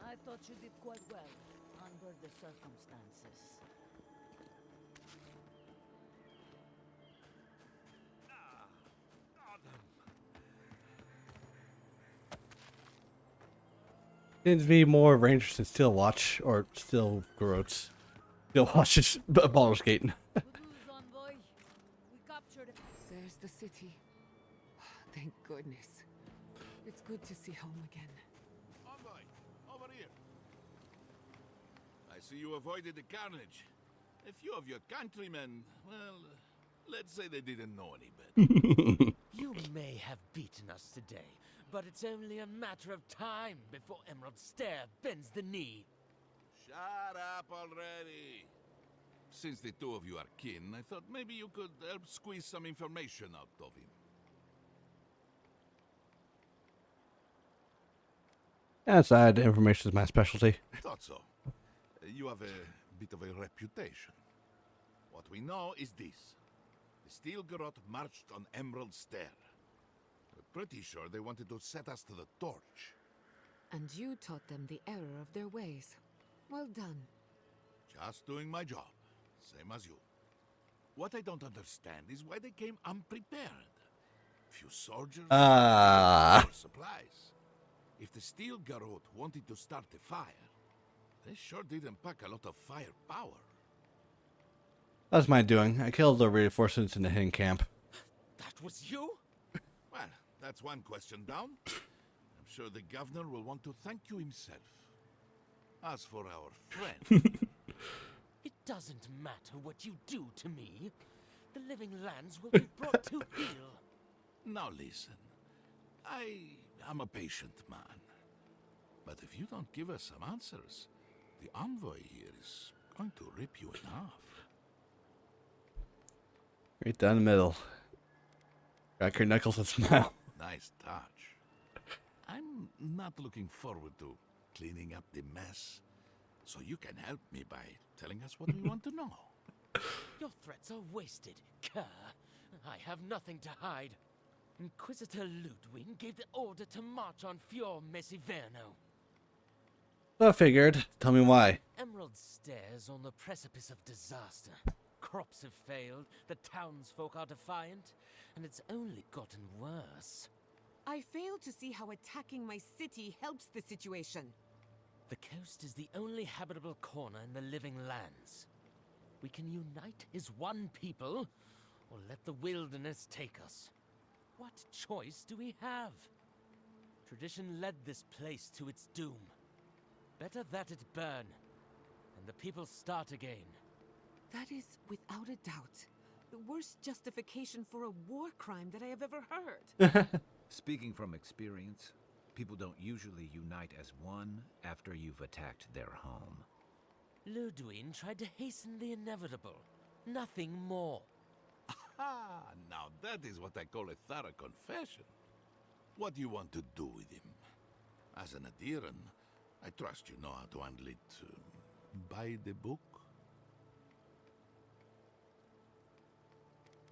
I thought you did quite well under the circumstances. Seems to be more Rangers than Steel Watch or Steel Garrotes. Steel Watch is Baldur's Gate. Good news, envoy. We captured it. There's the city. Thank goodness. It's good to see home again. Envoy, over here. I see you avoided the carnage. A few of your countrymen, well, let's say they didn't know any better. You may have beaten us today, but it's only a matter of time before Emerald Stair bends the knee. Shut up already. Since the two of you are kin, I thought maybe you could help squeeze some information out of him. Outside information is my specialty. Thought so. You have a bit of a reputation. What we know is this. The Steel Garrote marched on Emerald Stair. We're pretty sure they wanted to set us to the torch. And you taught them the error of their ways. Well done. Just doing my job. Same as you. What I don't understand is why they came unprepared. Few soldiers, few supplies. If the Steel Garrote wanted to start a fire, they sure didn't pack a lot of firepower. That's my doing. I killed the reinforcements in the hidden camp. That was you? Well, that's one question down. I'm sure the governor will want to thank you himself. As for our friend... It doesn't matter what you do to me. The living lands will be brought to heel. Now listen. I am a patient man. But if you don't give us some answers, the envoy here is going to rip you in half. Right down the middle. Crack your knuckles and smile. Nice touch. I'm not looking forward to cleaning up the mess, so you can help me by telling us what we want to know. Your threats are wasted, cur. I have nothing to hide. Inquisitor Ludwig gave the order to march on Fior Mesiverno. I figured. Tell me why. Emerald Stair's on the precipice of disaster. Crops have failed, the townsfolk are defiant, and it's only gotten worse. I fail to see how attacking my city helps the situation. The coast is the only habitable corner in the living lands. We can unite as one people, or let the wilderness take us. What choice do we have? Tradition led this place to its doom. Better that it burn, and the people start again. That is, without a doubt, the worst justification for a war crime that I have ever heard. Speaking from experience, people don't usually unite as one after you've attacked their home. Ludwig tried to hasten the inevitable. Nothing more. Ah, now that is what I call a thorough confession. What do you want to do with him? As an adherent, I trust you know how to handle it by the book.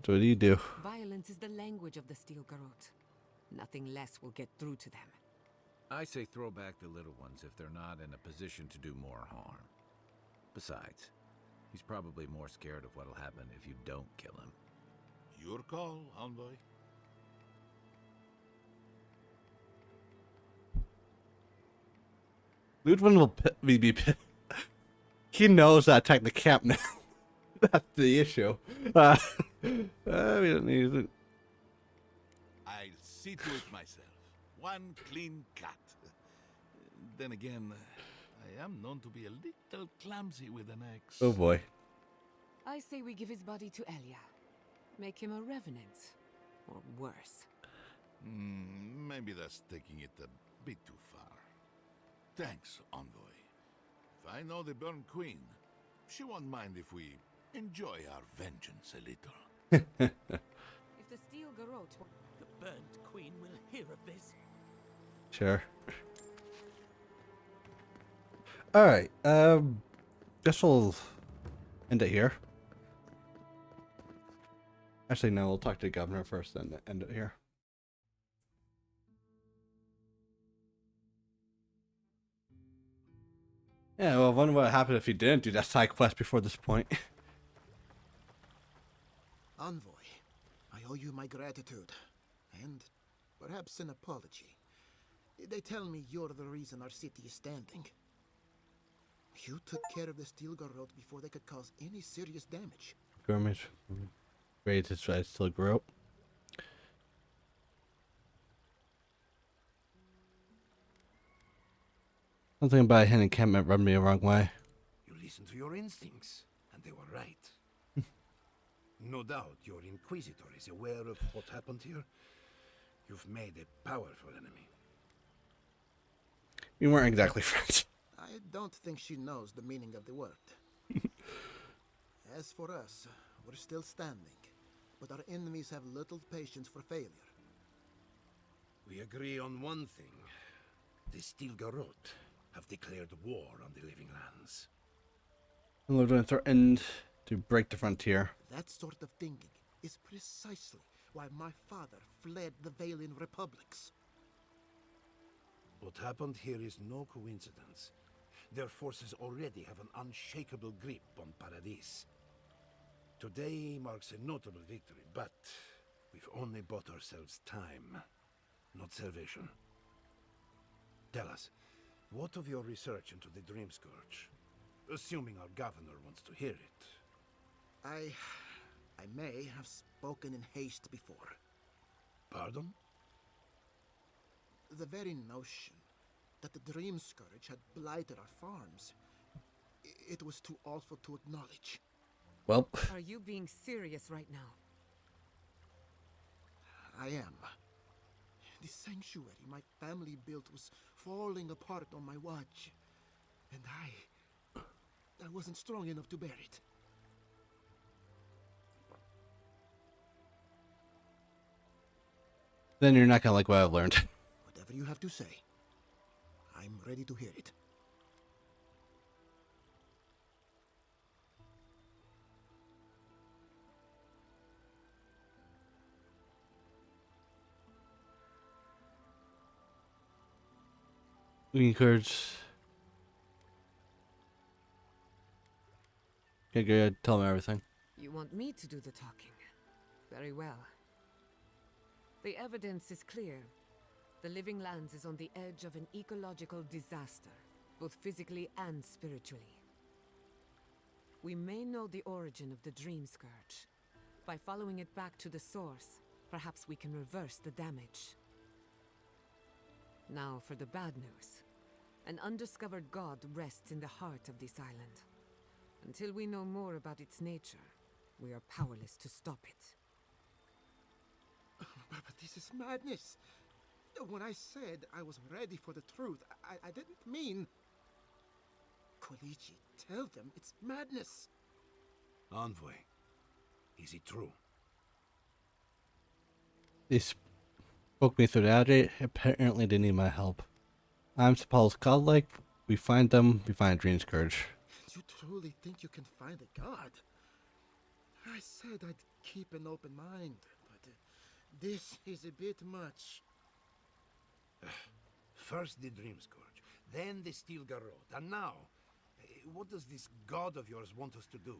So what do you do? Violence is the language of the Steel Garrote. Nothing less will get through to them. I say throw back the little ones if they're not in a position to do more harm. Besides, he's probably more scared of what'll happen if you don't kill him. Your call, envoy. Ludwig will be he knows how to attack the camp now. That's the issue. We don't need it. I'll see to it myself. One clean cut. Then again, I am known to be a little clumsy with an axe. Oh boy. I say we give his body to Elia. Make him a revenant. Or worse. Maybe that's taking it a bit too far. Thanks, Envoy. If I know the Burnt Queen, she won't mind if we enjoy our vengeance a little. If the steel garrote... The Burnt Queen will hear of this. Sure. Alright, guess we'll end it here. Actually, no, we'll talk to the governor first, then end it here. Yeah, well, I wonder what happened if he didn't do that side quest before this point. Envoy, I owe you my gratitude, and perhaps an apology. They tell me you're the reason our city is standing. You took care of the steel garrote before they could cause any serious damage. Gourmet. Ready to try to still grow. Something about a hidden encampment rubbed me the wrong way. You listened to your instincts, and they were right. No doubt your Inquisitor is aware of what happened here. You've made a powerful enemy. We weren't exactly friends. I don't think she knows the meaning of the word. As for us, we're still standing, but our enemies have little patience for failure. We agree on one thing. The Steel Garrote have declared war on the Living Lands. And threatened to break the frontier. That sort of thinking is precisely why my father fled the Valian republics. What happened here is no coincidence. Their forces already have an unshakable grip on Paradis. Today marks a notable victory, but we've only bought ourselves time, not salvation. Tell us, what of your research into the Dream Scourge? Assuming our governor wants to hear it. I may have spoken in haste before. Pardon? The very notion that the Dream Scourge had blighted our farms, it was too awful to acknowledge. Well... Are you being serious right now? I am. The sanctuary my family built was falling apart on my watch. And I wasn't strong enough to bear it. Then you're not gonna like what I've learned. Whatever you have to say, I'm ready to hear it. We encourage... Okay, good. Tell them everything. You want me to do the talking? Very well. The evidence is clear. The Living Lands is on the edge of an ecological disaster, both physically and spiritually. We may know the origin of the Dream Scourge. By following it back to the source, perhaps we can reverse the damage. Now for the bad news. An undiscovered god rests in the heart of this island. Until we know more about its nature, we are powerless to stop it. But this is madness. When I said I was ready for the truth, I didn't mean... Koichi, tell them it's madness. Envoy, is it true? They spoke me through the Adri. Apparently they need my help. I'm supposed godlike. We find them, we find Dream Scourge. You truly think you can find a god? I said I'd keep an open mind, but this is a bit much. First the Dream Scourge, then the Steel Garrote, and now, what does this god of yours want us to do?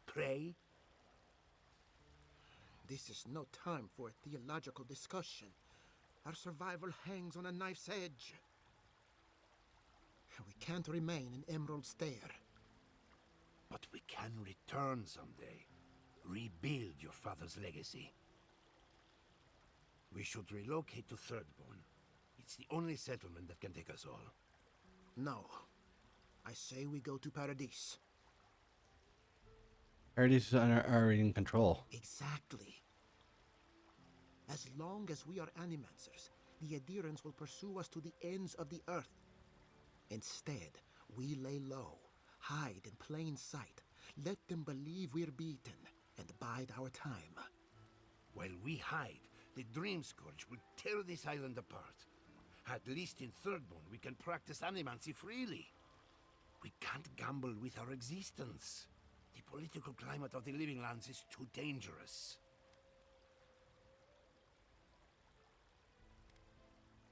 Pray? This is no time for a theological discussion. Our survival hangs on a knife's edge. We can't remain in Emerald Stair. But But we can return someday. Rebuild your father's legacy. We should relocate to Thirdborn. It's the only settlement that can take us all. No. I say we go to Paradise. Paradise is already in control. Exactly. As long as we are Animancers, the adherents will pursue us to the ends of the earth. Instead, we lay low, hide in plain sight, let them believe we're beaten, and bide our time. While we hide, the Dream Scourge will tear this island apart. At least in Thirdborn, we can practice animancy freely. We can't gamble with our existence. The political climate of the Living Lands is too dangerous.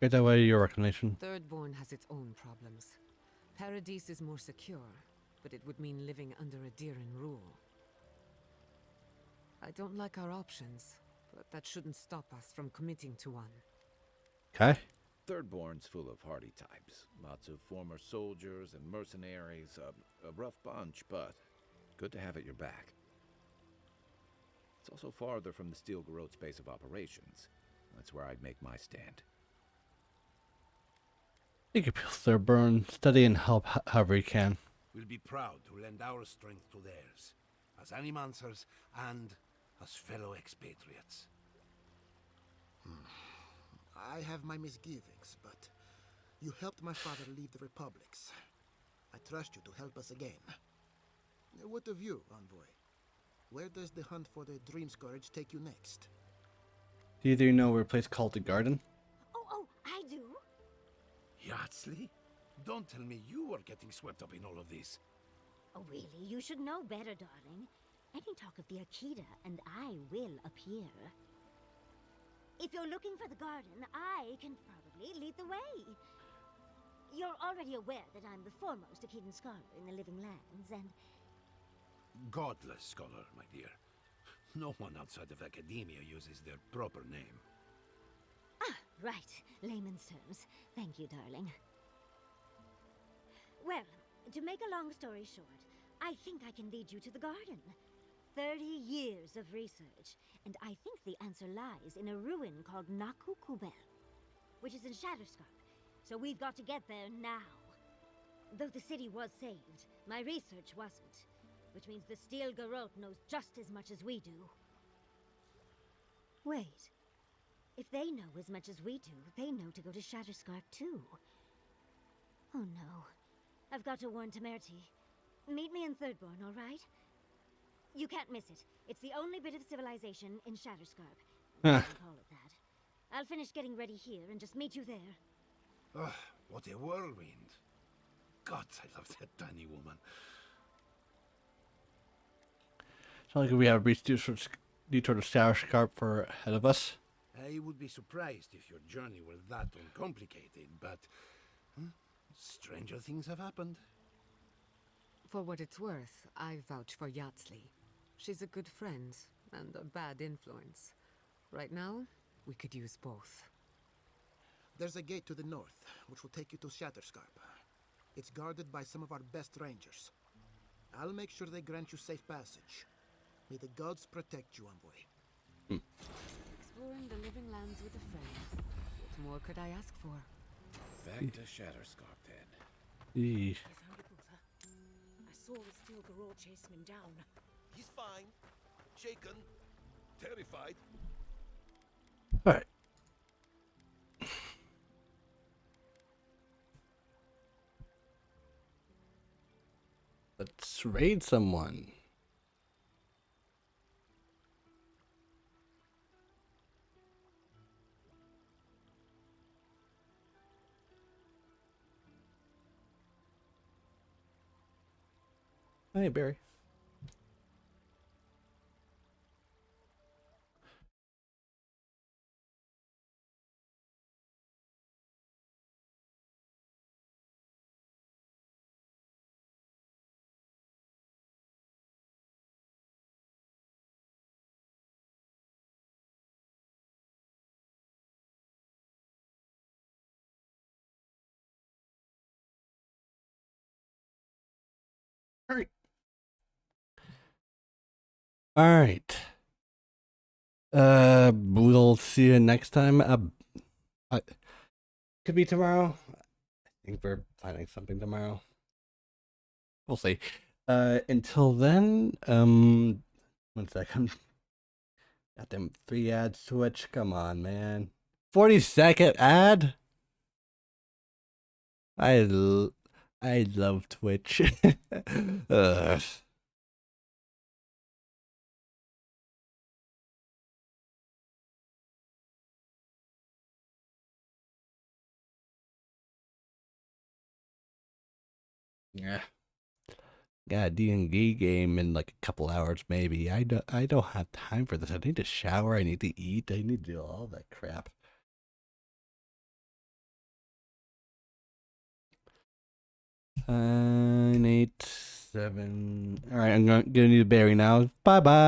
Get that way, your recommendation. Thirdborn has its own problems. Paradise is more secure, but it would mean living under a Diran rule. I don't like our options, but that shouldn't stop us from committing to one. Okay. Thirdborn's full of hardy types. Lots of former soldiers and mercenaries. A rough bunch, but good to have at your back. It's also farther from the Steel Garrote's base of operations. That's where I'd make my stand. You can Thirdborn, study and help however you can. We'll be proud to lend our strength to theirs, as Animancers and as fellow expatriates. I have my misgivings, but you helped my father leave the Republics. I trust you to help us again. What of you, Envoy? Where does the hunt for the Dream Scourge take you next? Do either you know where a place called the Garden? Oh, I do. Yardsley? Don't tell me you are getting swept up in all of this. Oh, really? You should know better, darling. Any talk of the Akita, and I will appear. If you're looking for the garden, I can probably lead the way. You're already aware that I'm the foremost Akitan scholar in the Living Lands, and... Godless scholar, my dear. No one outside of academia uses their proper name. Ah, right. Layman's terms. Thank you, darling. Well, to make a long story short, I think I can lead you to the garden. 30 years of research, and I think the answer lies in a ruin called Naku Kubel, which is in Shatterscarp, so we've got to get there now. Though the city was saved, my research wasn't, which means the Steel Garrote knows just as much as we do. Wait. If they know as much as we do, they know to go to Shatterscarp too. Oh no. I've got to warn Temerity. Meet me in Thirdborn, all right? You can't miss it. It's the only bit of civilization in Shatterscarp. Huh. Call it that. I'll finish getting ready here and just meet you there. Ugh, what a whirlwind. God, I love that tiny woman. It's not like we have reached detour to Shatterscarp for ahead of us. I would be surprised if your journey were that uncomplicated, but stranger things have happened. For what it's worth, I vouch for Yardsley. She's a good friend and a bad influence. Right now, we could use both. There's a gate to the north, which will take you to Shatterscarp. It's guarded by some of our best rangers. I'll make sure they grant you safe passage. May the gods protect you, Envoy. Exploring the Living Lands with a friend. What more could I ask for? Back to Shatterscarp, then. Eee. I saw the Steel Garrote chasing him down. He's fine. Shaken. Terrified. Alright. Let's raid someone. Hey, Barry. Hurry. All right. We'll see you next time. Could be tomorrow. I think we're planning something tomorrow. We'll see. Until then, 1 second. Got them 3 ads switch. Come on, man. 40-second ad. I love Twitch. Ugh. Yeah. Got a D&D game in like a couple hours, maybe. I don't have time for this. I need to shower. I need to eat. I need to do all that crap. 9, 8, 7. All right, I'm gonna need a berry now. Bye bye.